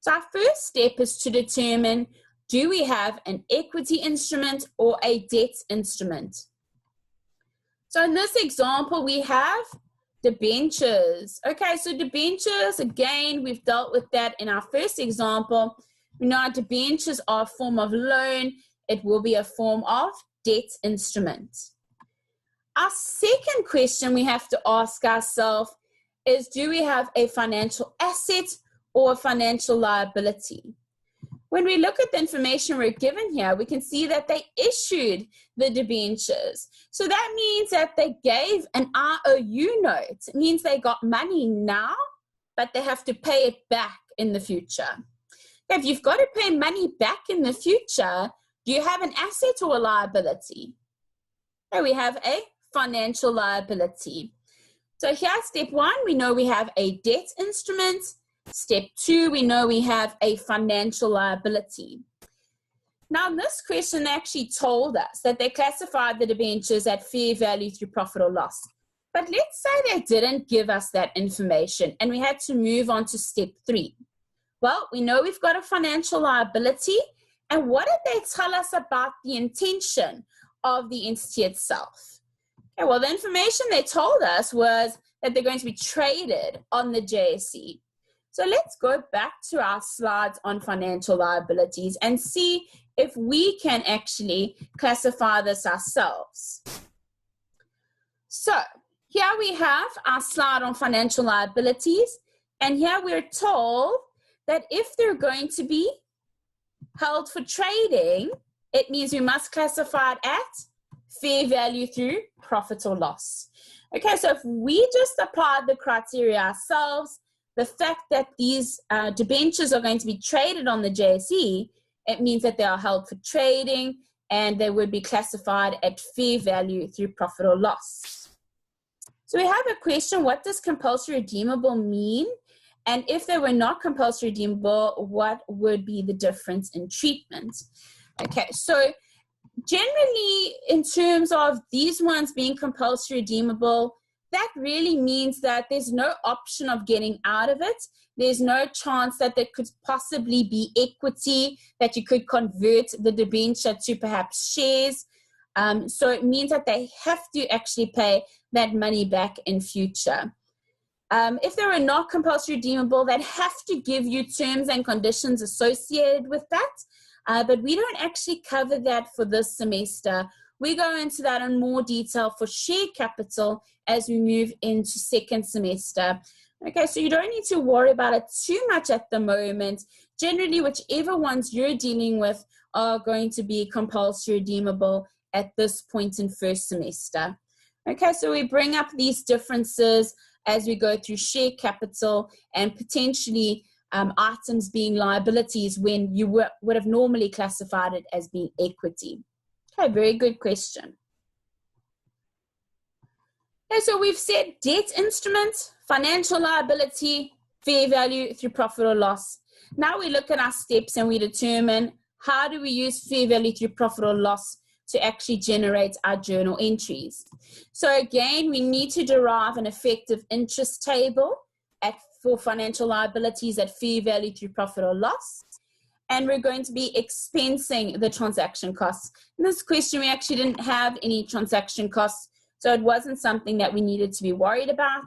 So our first step is to determine, do we have an equity instrument or a debt instrument? So in this example, we have debentures. Okay, so debentures, again, we've dealt with that in our first example. We know our debentures are a form of loan. It will be a form of debt instrument. Our second question we have to ask ourselves is, do we have a financial asset or a financial liability? When we look at the information we're given here, we can see that they issued the debentures. So that means that they gave an IOU note. It means they got money now, but they have to pay it back in the future. If you've got to pay money back in the future, do you have an asset or a liability? Okay, we have a financial liability. So here, step one, we know we have a debt instrument. Step two, we know we have a financial liability. Now, in this question, they actually told us that they classified the debentures at fair value through profit or loss. But let's say they didn't give us that information and we had to move on to step three. Well, we know we've got a financial liability, and what did they tell us about the intention of the entity itself? Okay, well, the information they told us was that they're going to be traded on the JSE. So let's go back to our slides on financial liabilities and see if we can actually classify this ourselves. So here we have our slide on financial liabilities, and here we're told that if they're going to be held for trading, it means we must classify it at fair value through profit or loss. Okay, so if we just applied the criteria ourselves, the fact that these debentures are going to be traded on the JSE, it means that they are held for trading and they would be classified at fair value through profit or loss. So we have a question, what does compulsory redeemable mean? And if they were not compulsory redeemable, what would be the difference in treatment? Okay, so generally in terms of these ones being compulsory redeemable, that really means that there's no option of getting out of it. There's no chance that there could possibly be equity, that you could convert the debenture to perhaps shares. So it means that they have to actually pay that money back in future. If they were not compulsory redeemable, they'd have to give you terms and conditions associated with that. But we don't actually cover that for this semester. We go into that in more detail for share capital as we move into second semester. Okay, so you don't need to worry about it too much at the moment. Generally, whichever ones you're dealing with are going to be compulsory redeemable at this point in first semester. Okay, so we bring up these differences as we go through share capital and potentially items being liabilities when you would have normally classified it as being equity. Okay, very good question. Okay, so we've said debt instrument, financial liability, fair value through profit or loss. Now we look at our steps and we determine how do we use fair value through profit or loss to actually generate our journal entries. So again, we need to derive an effective interest table for financial liabilities at fair value through profit or loss. And we're going to be expensing the transaction costs. In this question, we actually didn't have any transaction costs, so it wasn't something that we needed to be worried about.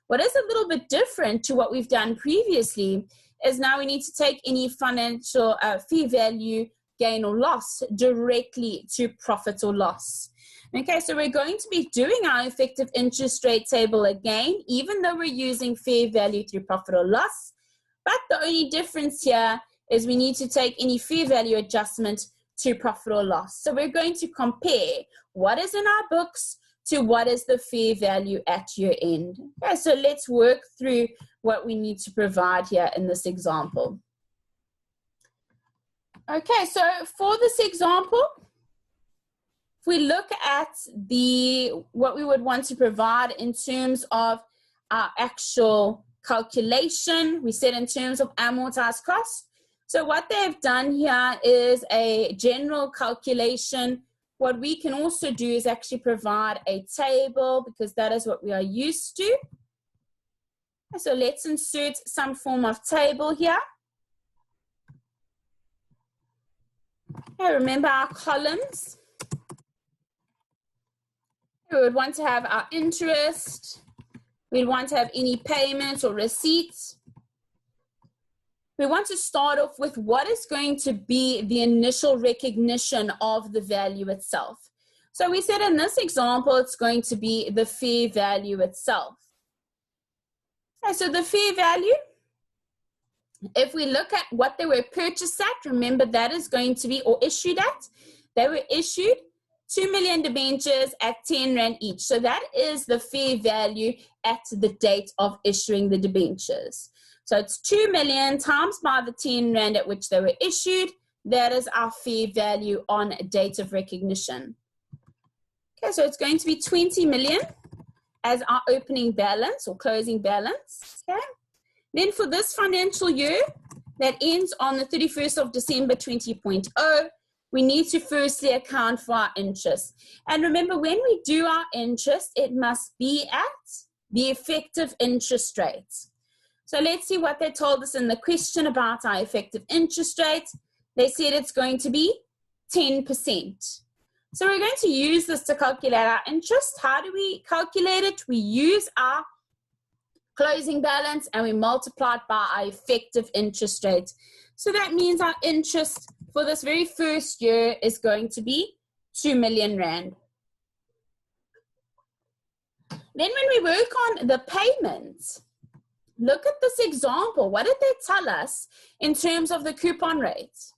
What is a little bit different to what we've done previously is now we need to take any financial fair value gain or loss directly to profit or loss. Okay, so we're going to be doing our effective interest rate table again, even though we're using fair value through profit or loss. But the only difference here is we need to take any fair value adjustment to profit or loss. So we're going to compare what is in our books to what is the fair value at year end. Okay, so let's work through what we need to provide here in this example. Okay, so for this example, if we look at what we would want to provide in terms of our actual calculation, we said in terms of amortized cost. So what they've done here is a general calculation. What we can also do is actually provide a table because that is what we are used to. So let's insert some form of table here. Okay, remember our columns. We would want to have our interest. We'd want to have any payments or receipts. We want to start off with what is going to be the initial recognition of the value itself. So we said in this example, it's going to be the fair value itself. Okay, so the fair value, if we look at what they were purchased at, remember that is going to be, or issued at, they were issued 2 million debentures at 10 Rand each. So that is the fair value at the date of issuing the debentures. So it's 2 million times by the 10 Rand at which they were issued. That is our fair value on date of recognition. Okay, so it's going to be 20 million as our opening balance or closing balance. Okay. Then for this financial year that ends on the 31st of December 20.0, we need to firstly account for our interest. And remember, when we do our interest, it must be at the effective interest rate. So let's see what they told us in the question about our effective interest rate. They said it's going to be 10%. So we're going to use this to calculate our interest. How do we calculate it? We use our closing balance and we multiply it by our effective interest rate. So that means our interest for this very first year is going to be 2 million Rand. Then when we work on the payments, look at this example. What did they tell us in terms of the coupon rate?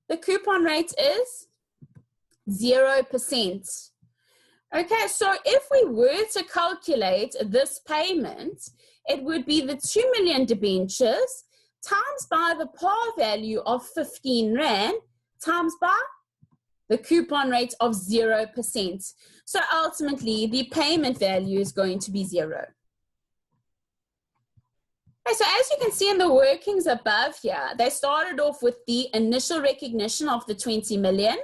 The coupon rate is 0%. Okay, so if we were to calculate this payment, it would be the 2 million debentures times by the par value of 15 Rand times by the coupon rate of 0%. So ultimately, the payment value is going to be 0. Okay, so as you can see in the workings above here, they started off with the initial recognition of the 20 million.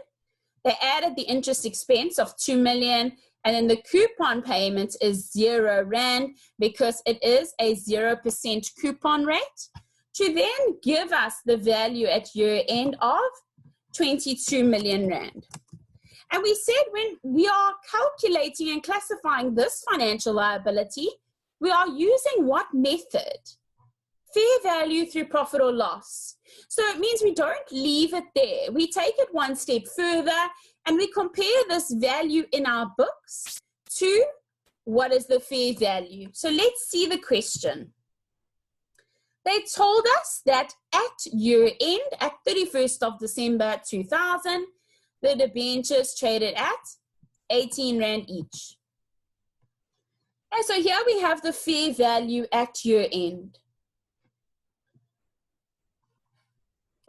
They added the interest expense of 2 million, and then the coupon payment is 0 Rand because it is a 0% coupon rate, to then give us the value at year end of 22 million Rand. And we said when we are calculating and classifying this financial liability, we are using what method? Fair value through profit or loss. So it means we don't leave it there. We take it one step further and we compare this value in our books to what is the fair value. So let's see the question. They told us that at year end, at 31st of December 2000, the debentures traded at 18 Rand each. And so here we have the fair value at year end.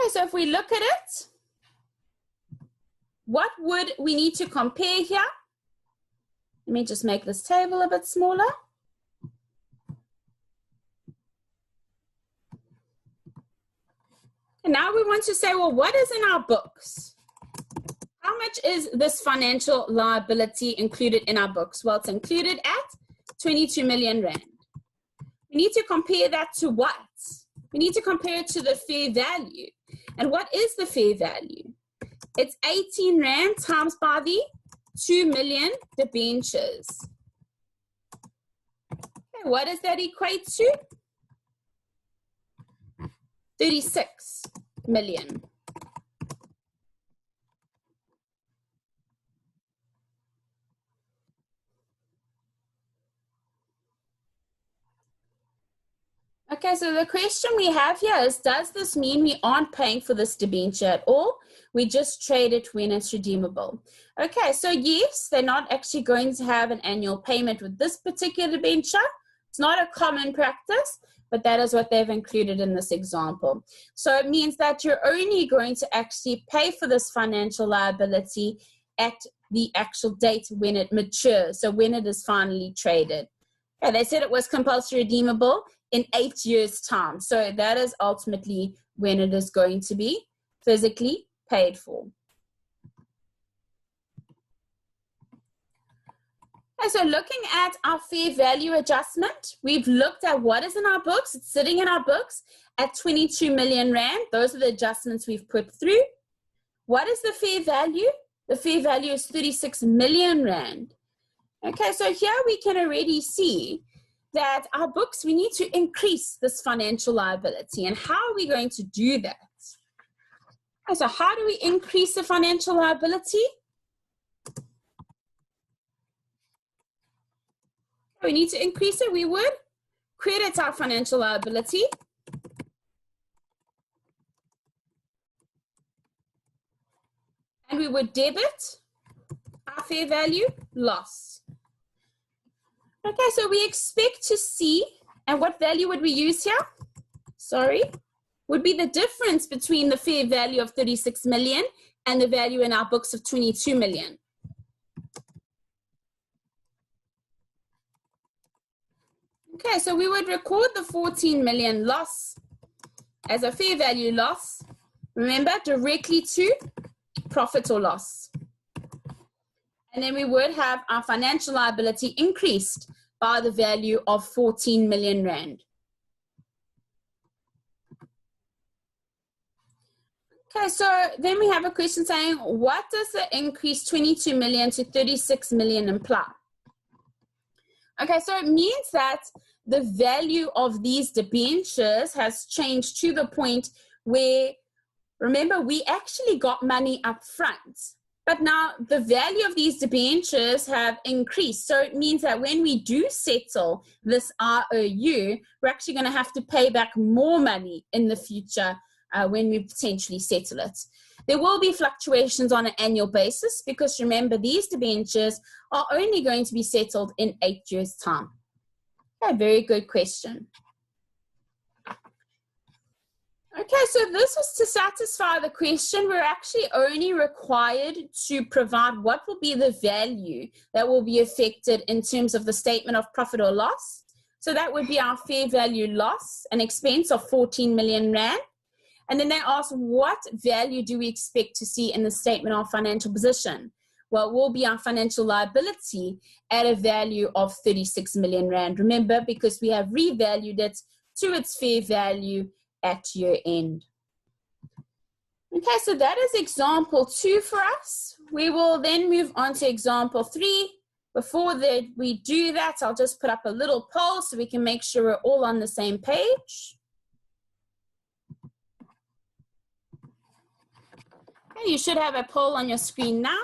Okay, so if we look at it, what would we need to compare here? Let me just make this table a bit smaller. And now we want to say, well, what is in our books? How much is this financial liability included in our books? Well, it's included at 22 million rand. We need to compare that to what? We need to compare it to the fair value. And what is the fair value? It's 18 rand times by the 2 million debentures. Okay, what does that equate to? 36 million. Okay, so the question we have here is, does this mean we aren't paying for this debenture at all? We just trade it when it's redeemable. Okay, so yes, they're not actually going to have an annual payment with this particular debenture. It's not a common practice, but that is what they've included in this example. So it means that you're only going to actually pay for this financial liability at the actual date when it matures, so when it is finally traded. Okay, they said it was compulsory redeemable in 8 years' time. So that is ultimately when it is going to be physically paid for. Okay, so looking at our fair value adjustment, we've looked at what is in our books. It's sitting in our books at 22 million rand. Those are the adjustments we've put through. What is the fair value? The fair value is 36 million rand. Okay, so here we can already see that our books, we need to increase this financial liability. And how are we going to do that? Okay, so how do we increase the financial liability? We need to increase it. We would credit our financial liability. And we would debit our fair value loss. Okay, so we expect to see, and what value would we use here? Sorry, would be the difference between the fair value of 36 million and the value in our books of 22 million. Okay, so we would record the 14 million loss as a fair value loss. Remember, directly to profit or loss. And then we would have our financial liability increased by the value of 14 million rand. Okay, so then we have a question saying, what does the increase 22 million to 36 million imply? Okay, so it means that the value of these debentures has changed to the point where, remember, we actually got money up front. But now the value of these debentures have increased. So it means that when we do settle this ROU, we're actually going to have to pay back more money in the future when we potentially settle it. There will be fluctuations on an annual basis because remember, these debentures are only going to be settled in 8 years' time. Okay, very good question. Okay, so this was to satisfy the question. We're actually only required to provide what will be the value that will be affected in terms of the statement of profit or loss. So that would be our fair value loss, an expense of 14 million rand. And then they ask, what value do we expect to see in the statement of financial position? Well, it will be our financial liability at a value of 36 million rand. Remember, because we have revalued it to its fair value at year end. Okay, so that is example 2 for us. We will then move on to example 3. Before we do that, I'll just put up a little poll so we can make sure we're all on the same page. Okay, you should have a poll on your screen now.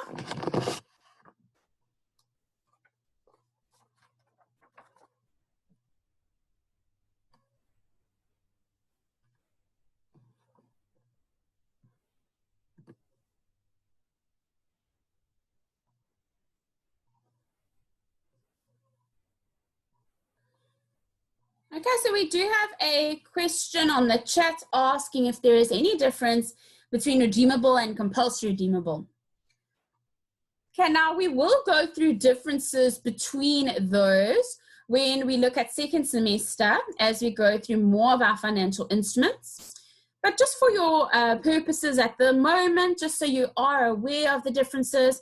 Okay, so we do have a question on the chat asking if there is any difference between redeemable and compulsory redeemable. Okay, now we will go through differences between those when we look at second semester as we go through more of our financial instruments. But just for your purposes at the moment, just so you are aware of the differences,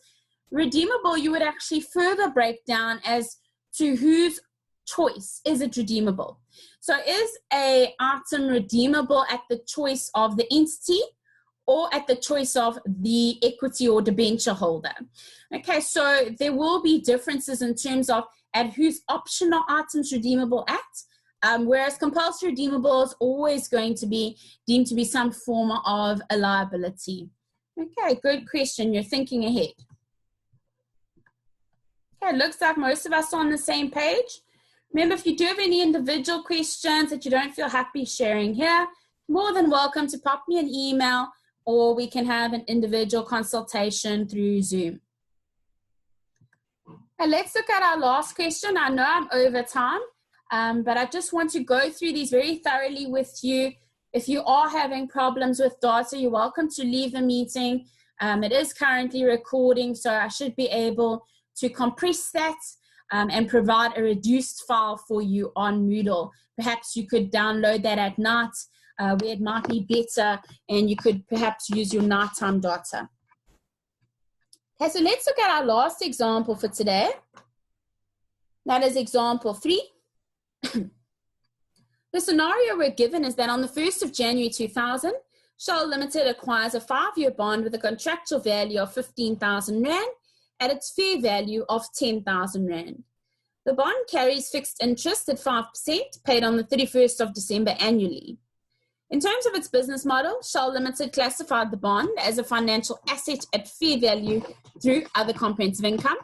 redeemable you would actually further break down as to whose choice is it redeemable. So is a item redeemable at the choice of the entity or at the choice of the equity or debenture holder? Okay, so there will be differences in terms of at whose option are items redeemable at, whereas compulsory redeemable is always going to be deemed to be some form of a liability. Okay, good question. You're thinking ahead. Okay, it looks like most of us are on the same page. Remember, if you do have any individual questions that you don't feel happy sharing here, more than welcome to pop me an email, or we can have an individual consultation through Zoom. And let's look at our last question. I know I'm over time, but I just want to go through these very thoroughly with you. If you are having problems with data, you're welcome to leave the meeting. It is currently recording, so I should be able to compress that and provide a reduced file for you on Moodle. Perhaps you could download that at night where it might be better, and you could perhaps use your nighttime data. Okay, so let's look at our last example for today. That is example 3. The scenario we're given is that on the 1st of January 2000, Shell Limited acquires a 5-year bond with a contractual value of 15,000 Rand at its fair value of 10,000 Rand. The bond carries fixed interest at 5% paid on the 31st of December annually. In terms of its business model, Shell Limited classified the bond as a financial asset at fair value through other comprehensive income.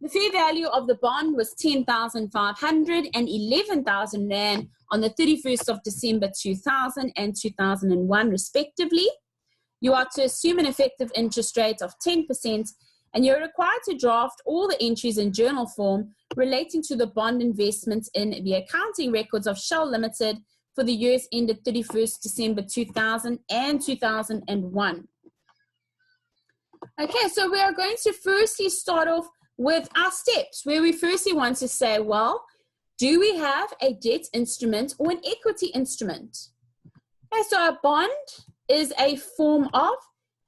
The fair value of the bond was 10,500 and 11,000 Rand on the 31st of December 2000 and 2001 respectively. You are to assume an effective interest rate of 10%, and you're required to draft all the entries in journal form relating to the bond investments in the accounting records of Shell Limited for the years ended 31st December 2000 and 2001. Okay, so we are going to firstly start off with our steps, where we firstly want to say, well, do we have a debt instrument or an equity instrument? Okay, so a bond is a form of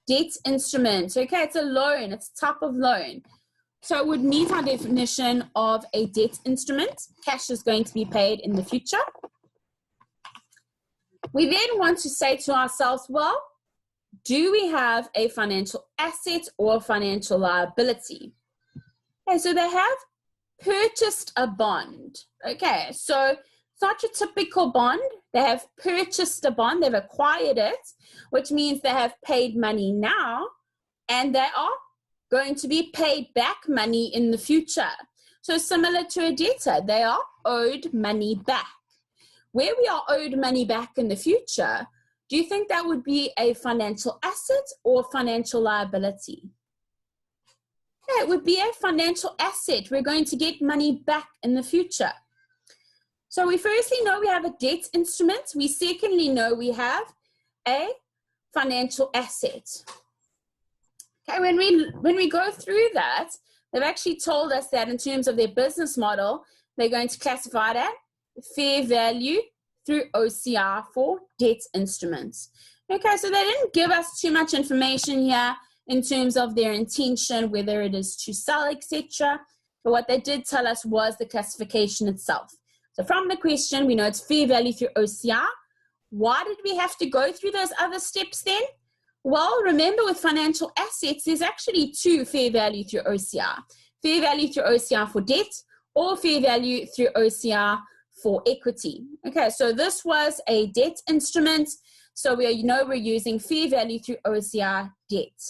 debt instrument. Okay, it's a loan, it's a type of loan. So it would meet our definition of a debt instrument. Cash is going to be paid in the future. We then want to say to ourselves, well, do we have a financial asset or a financial liability? Okay, so they have purchased a bond. Okay, so it's not your typical bond. They have purchased a bond, they've acquired it, which means they have paid money now, and they are going to be paid back money in the future. So similar to a debtor, they are owed money back. Where we are owed money back in the future, do you think that would be a financial asset or financial liability? Yeah, it would be a financial asset. We're going to get money back in the future. So we firstly know we have a debt instrument. We secondly know we have a financial asset. Okay, when we go through that, they've actually told us that in terms of their business model, they're going to classify that fair value through OCR for debt instruments. Okay, so they didn't give us too much information here in terms of their intention, whether it is to sell, etc. But what they did tell us was the classification itself. So from the question, we know it's fair value through OCR. Why did we have to go through those other steps then? Well, remember with financial assets, there's actually 2 fair value through OCR. Fair value through OCR for debt or fair value through OCR for equity. Okay, so this was a debt instrument. So we're using fair value through OCR debt.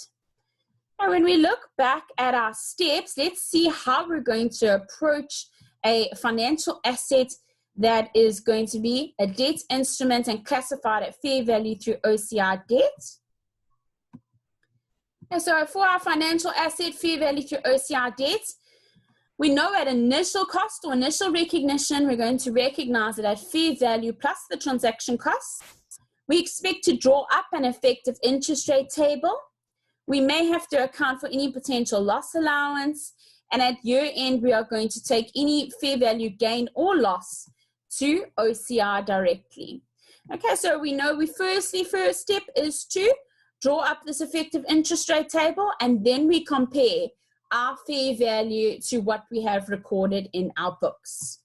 Now, when we look back at our steps, let's see how we're going to approach a financial asset that is going to be a debt instrument and classified at fair value through OCR debt. And so for our financial asset, fair value through OCR debt, we know at initial cost or initial recognition, we're going to recognize it at fair value plus the transaction costs. We expect to draw up an effective interest rate table. We may have to account for any potential loss allowance, and at year end, we are going to take any fair value gain or loss to OCI directly. Okay, so we know first step is to draw up this effective interest rate table, and then we compare our fair value to what we have recorded in our books.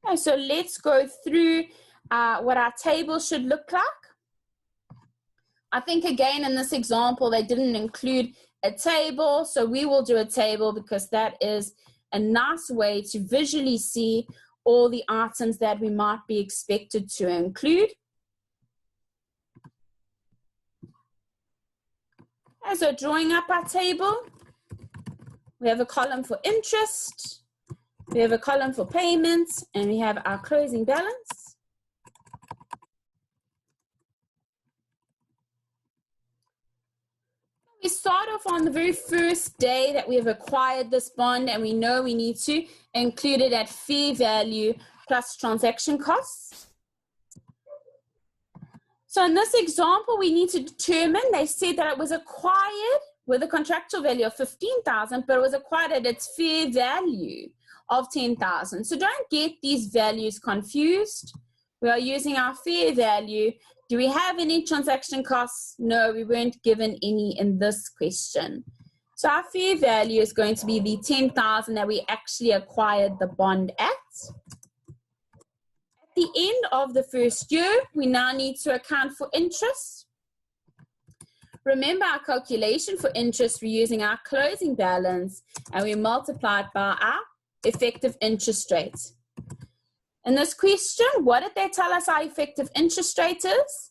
Okay, so let's go through what our table should look like. I think again in this example they didn't include a table, so we will do a table because that is a nice way to visually see all the items that we might be expected to include. Okay, so drawing up our table, we have a column for interest, we have a column for payments, and we have our closing balance. We start off on the very first day that we have acquired this bond, and we know we need to include it at fair value plus transaction costs. So in this example, we need to determine, they said that it was acquired with a contractual value of 15,000, but it was acquired at its fair value of 10,000. So don't get these values confused. We are using our fair value. Do we have any transaction costs? No, we weren't given any in this question. So our fair value is going to be the 10,000 that we actually acquired the bond at. At the end of the first year, we now need to account for interest. Remember our calculation for interest, we're using our closing balance and we multiply it by our effective interest rate. In this question, what did they tell us our effective interest rate is?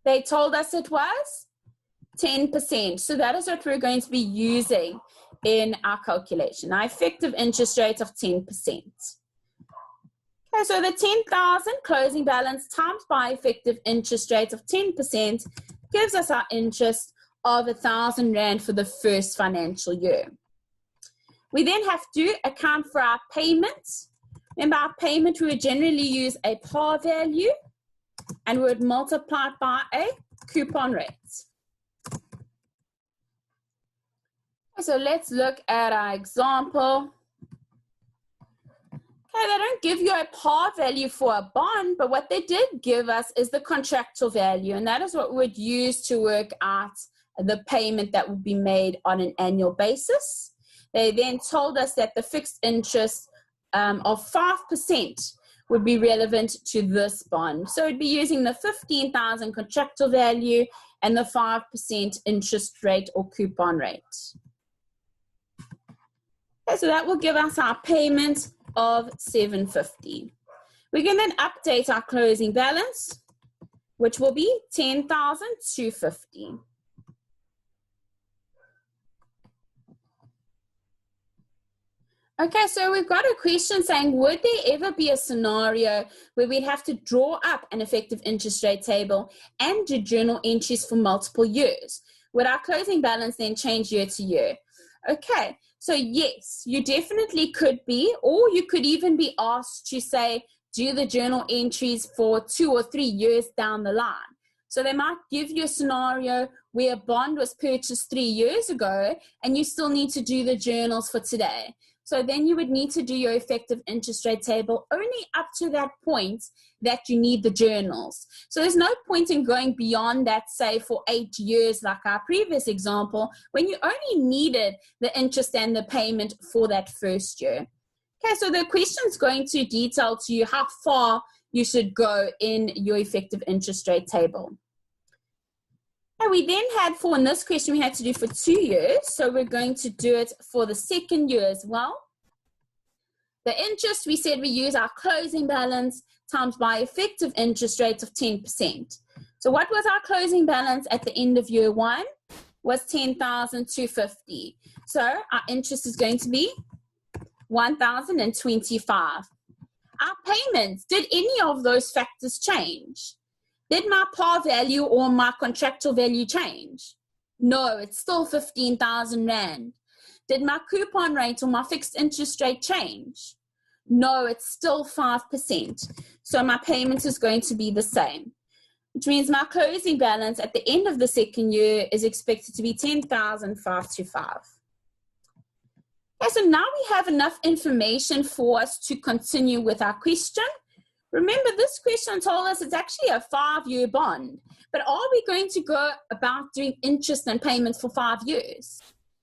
They told us it was 10%. So that is what we're going to be using in our calculation, our effective interest rate of 10%. Okay, so the 10,000 closing balance times by effective interest rate of 10% gives us our interest of 1,000 Rand for the first financial year. We then have to account for our payments. Remember, our payment, we would generally use a par value and we would multiply it by a coupon rate. So let's look at our example. Okay, they don't give you a par value for a bond, but what they did give us is the contractual value, and that is what we would use to work out the payment that would be made on an annual basis. They then told us that the fixed interest of 5% would be relevant to this bond. So it'd be using the 15,000 contractual value and the 5% interest rate or coupon rate. Okay, so that will give us our payment of 750. We can then update our closing balance, which will be 10,250. Okay, so we've got a question saying, would there ever be a scenario where we'd have to draw up an effective interest rate table and do journal entries for multiple years? Would our closing balance then change year to year? Okay, so yes, you definitely could be, or you could even be asked to say, do the journal entries for 2 or 3 years down the line. So they might give you a scenario where a bond was purchased 3 years ago and you still need to do the journals for today. So then you would need to do your effective interest rate table only up to that point that you need the journals. So there's no point in going beyond that, say, for 8 years, like our previous example, when you only needed the interest and the payment for that first year. Okay, so the question is going to detail to you how far you should go in your effective interest rate table. And we then had in this question, we had to do for 2 years. So we're going to do it for the second year as well. The interest, we said we use our closing balance times by effective interest rate of 10%. So what was our closing balance at the end of year 1? Was 10,250. So our interest is going to be 1,025. Our payments, did any of those factors change? Did my par value or my contractual value change? No, it's still 15,000 Rand. Did my coupon rate or my fixed interest rate change? No, it's still 5%. So my payment is going to be the same. which means my closing balance at the end of the second year is expected to be 10,525. Okay, so now we have enough information for us to continue with our question. Remember, this question told us it's actually a 5-year bond, but are we going to go about doing interest and payments for 5 years?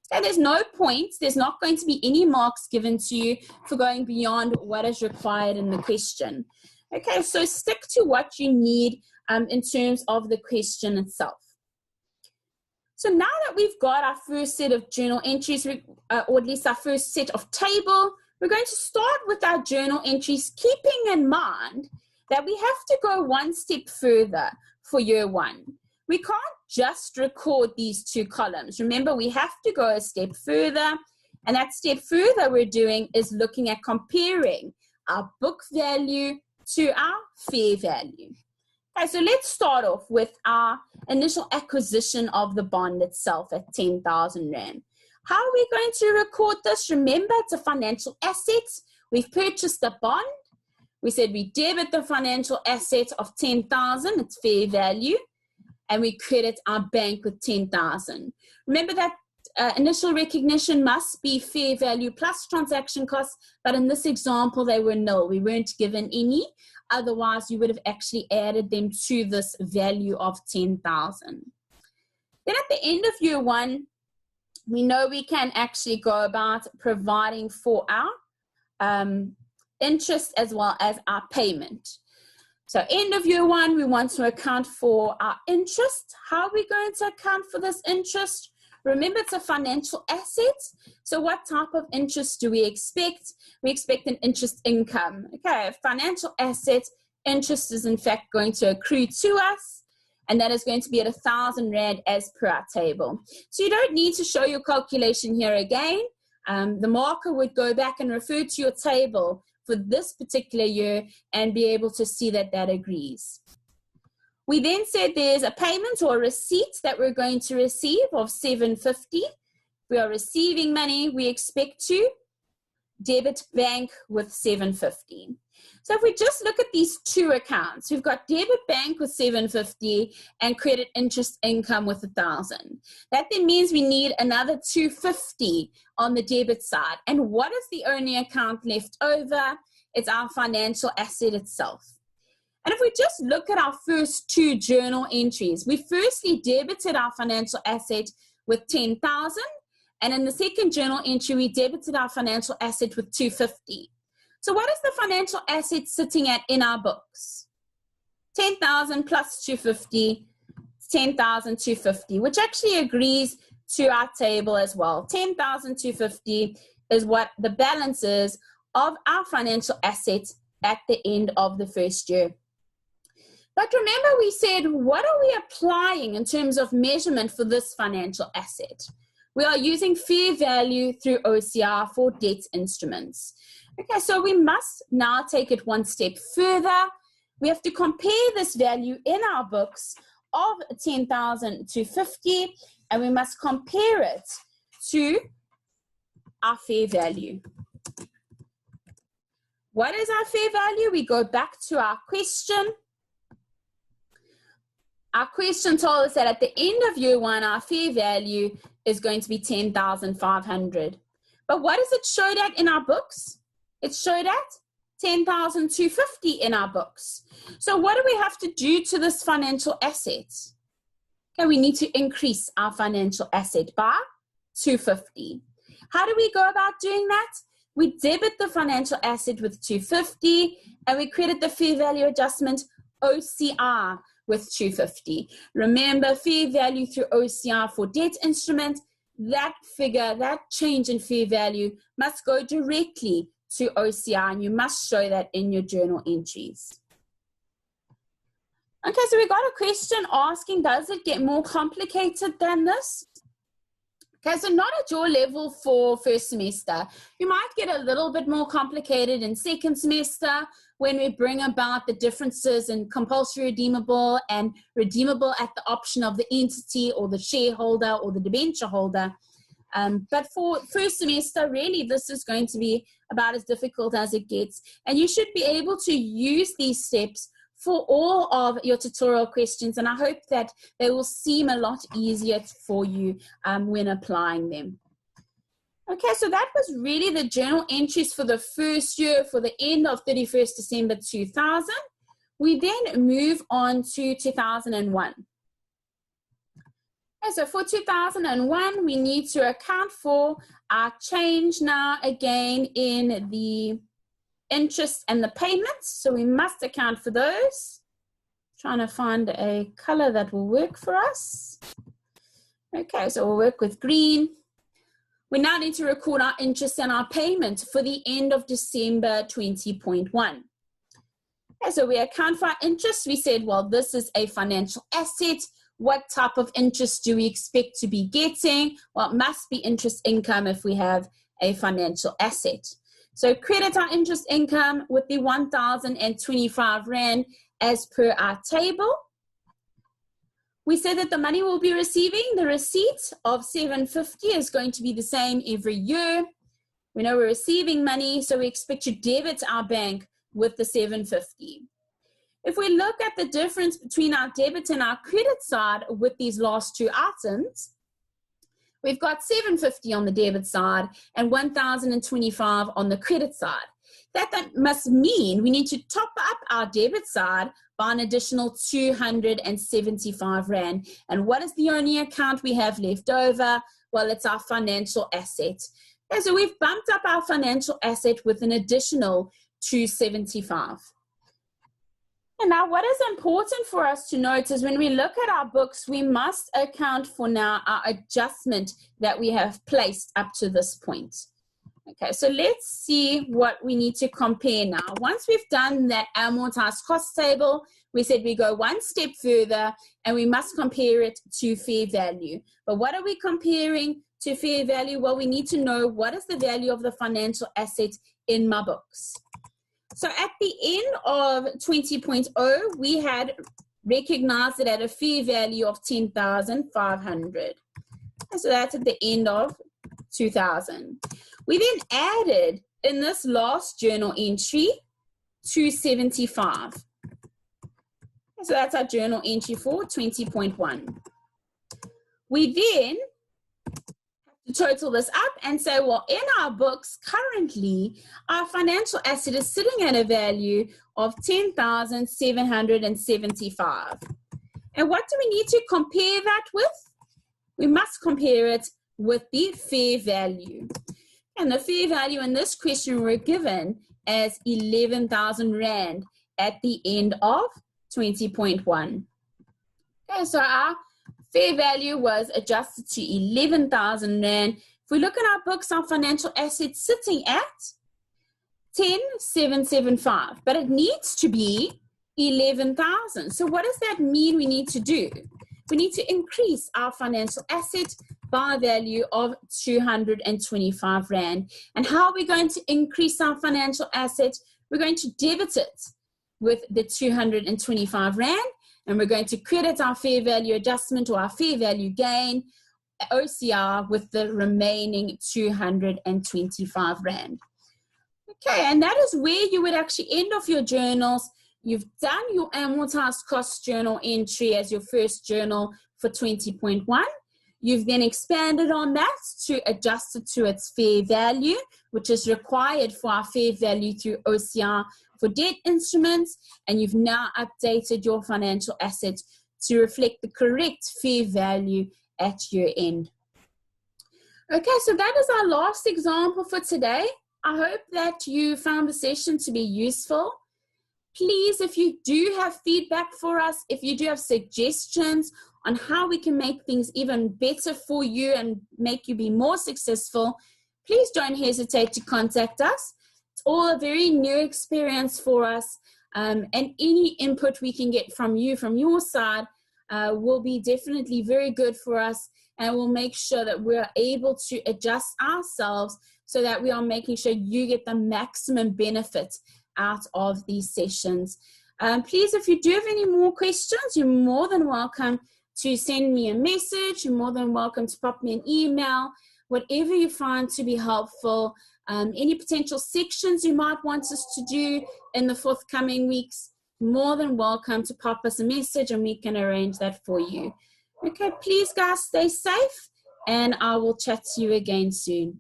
Okay, there's no points. There's not going to be any marks given to you for going beyond what is required in the question. Okay, so stick to what you need in terms of the question itself. So now that we've got our first set of journal entries, or at least our first set of table, we're going to start with our journal entries, keeping in mind that we have to go one step further for year one. We can't just record these 2 columns. Remember, we have to go a step further, and that step further we're doing is looking at comparing our book value to our fair value. Okay, so let's start off with our initial acquisition of the bond itself at 10,000 Rand. How are we going to record this? Remember, it's a financial asset. We've purchased the bond. We said we debit the financial asset of 10,000, it's fair value, and we credit our bank with 10,000. Remember that initial recognition must be fair value plus transaction costs, but in this example, they were nil. We weren't given any. Otherwise, you would have actually added them to this value of 10,000. Then at the end of year one, we know we can actually go about providing for our interest as well as our payment. So end of year one, we want to account for our interest. How are we going to account for this interest? Remember, it's a financial asset. So what type of interest do we expect? We expect an interest income. Okay, a financial asset, interest is in fact going to accrue to us, and that is going to be at 1,000 Rand as per our table. So you don't need to show your calculation here again. The marker would go back and refer to your table for this particular year and be able to see that that agrees. We then said there's a payment or a receipt that we're going to receive of 750. We are receiving money, we expect to debit bank with 750. So if we just look at these 2 accounts, we've got debit bank with 750 and credit interest income with 1,000. That then means we need another 250 on the debit side. And what is the only account left over? It's our financial asset itself. And if we just look at our first 2 journal entries, we firstly debited our financial asset with 10,000, and in the second journal entry, we debited our financial asset with 250. So what is the financial asset sitting at in our books? 10,000 plus 250, 10,250, which actually agrees to our table as well. 10,250 is what the balance is of our financial assets at the end of the first year. But remember, we said, what are we applying in terms of measurement for this financial asset? We are using fair value through OCR for debt instruments. Okay, so we must now take it one step further. We have to compare this value in our books of 10,250, and we must compare it to our fair value. What is our fair value? We go back to our question. Our question told us that at the end of year one, our fair value is going to be 10,500. But what is it showed at in our books? It's showed at 10,250 in our books. So what do we have to do to this financial asset? Okay, we need to increase our financial asset by 250. How do we go about doing that? We debit the financial asset with 250 and we credit the fair value adjustment OCR with 250. Remember, fair value through OCR for debt instrument, that figure, that change in fair value must go directly to OCR, and you must show that in your journal entries. Okay, so we got a question asking, does it get more complicated than this? Okay, so not at your level for first semester. You might get a little bit more complicated in second semester when we bring about the differences in compulsory redeemable and redeemable at the option of the entity or the shareholder or the debenture holder. But for first semester, really, this is going to be about as difficult as it gets. And you should be able to use these steps for all of your tutorial questions, and I hope that they will seem a lot easier for you when applying them. Okay, so that was really the journal entries for the first year, for the end of 31st December 2000. We then move on to 2001. Okay, so for 2001, we need to account for our change now again in the interest and the payments. So we must account for those. Trying to find a color that will work for us. Okay, so we'll work with green. We now need to record our interest and our payment for the end of December 20.1. Okay, so we account for our interest. We said, well, this is a financial asset. What type of interest do we expect to be getting? Well, it must be interest income if we have a financial asset. So credit our interest income with the 1,025 Rand as per our table. We said that the money we'll be receiving, the receipt of 750 is going to be the same every year. We know we're receiving money, so we expect to debit our bank with the 750. If we look at the difference between our debit and our credit side with these last two items, we've got 750 on the debit side and 1,025 on the credit side. That must mean we need to top up our debit side by an additional 275 Rand. And what is the only account we have left over? Well, it's our financial asset. Okay, so we've bumped up our financial asset with an additional 275. And now what is important for us to note is when we look at our books, we must account for now our adjustment that we have placed up to this point. Okay, so let's see what we need to compare now. Once we've done that amortized cost table, we said we go one step further and we must compare it to fair value. But what are we comparing to fair value? Well, we need to know what is the value of the financial asset in my books. So at the end of 20.0, we had recognized it at a fair value of 10,500. So that's at the end of 2000. We then added in this last journal entry 275. So that's our journal entry for 20.1. We then have to total this up and say, well, in our books currently, our financial asset is sitting at a value of 10,775. And what do we need to compare that with? We must compare it with the fair value. And the fair value in this question we're given as 11,000 Rand at the end of 20.1. Okay, so our fair value was adjusted to 11,000 Rand. If we look at our books, our financial assets sitting at 10,775, but it needs to be 11,000. So what does that mean we need to do? We need to increase our financial asset by a value of 225 Rand. And how are we going to increase our financial asset? We're going to debit it with the 225 Rand, and we're going to credit our fair value adjustment or our fair value gain, OCR, with the remaining 225 Rand. Okay, and that is where you would actually end off your journals. You've done your amortized cost journal entry as your first journal for 20.1. You've then expanded on that to adjust it to its fair value, which is required for our fair value through OCR for debt instruments, and you've now updated your financial assets to reflect the correct fair value at year end. Okay, so that is our last example for today. I hope that you found the session to be useful. Please, if you do have feedback for us, if you do have suggestions on how we can make things even better for you and make you be more successful, please don't hesitate to contact us. It's all a very new experience for us, and any input we can get from you, from your side, will be definitely very good for us, and we'll make sure that we're able to adjust ourselves so that we are making sure you get the maximum benefit out of these sessions. Please, if you do have any more questions, you're more than welcome to send me a message. You're more than welcome to pop me an email, whatever you find to be helpful. Any potential sections you might want us to do in the forthcoming weeks, more than welcome to pop us a message and we can arrange that for you. Okay, please guys, stay safe and I will chat to you again soon.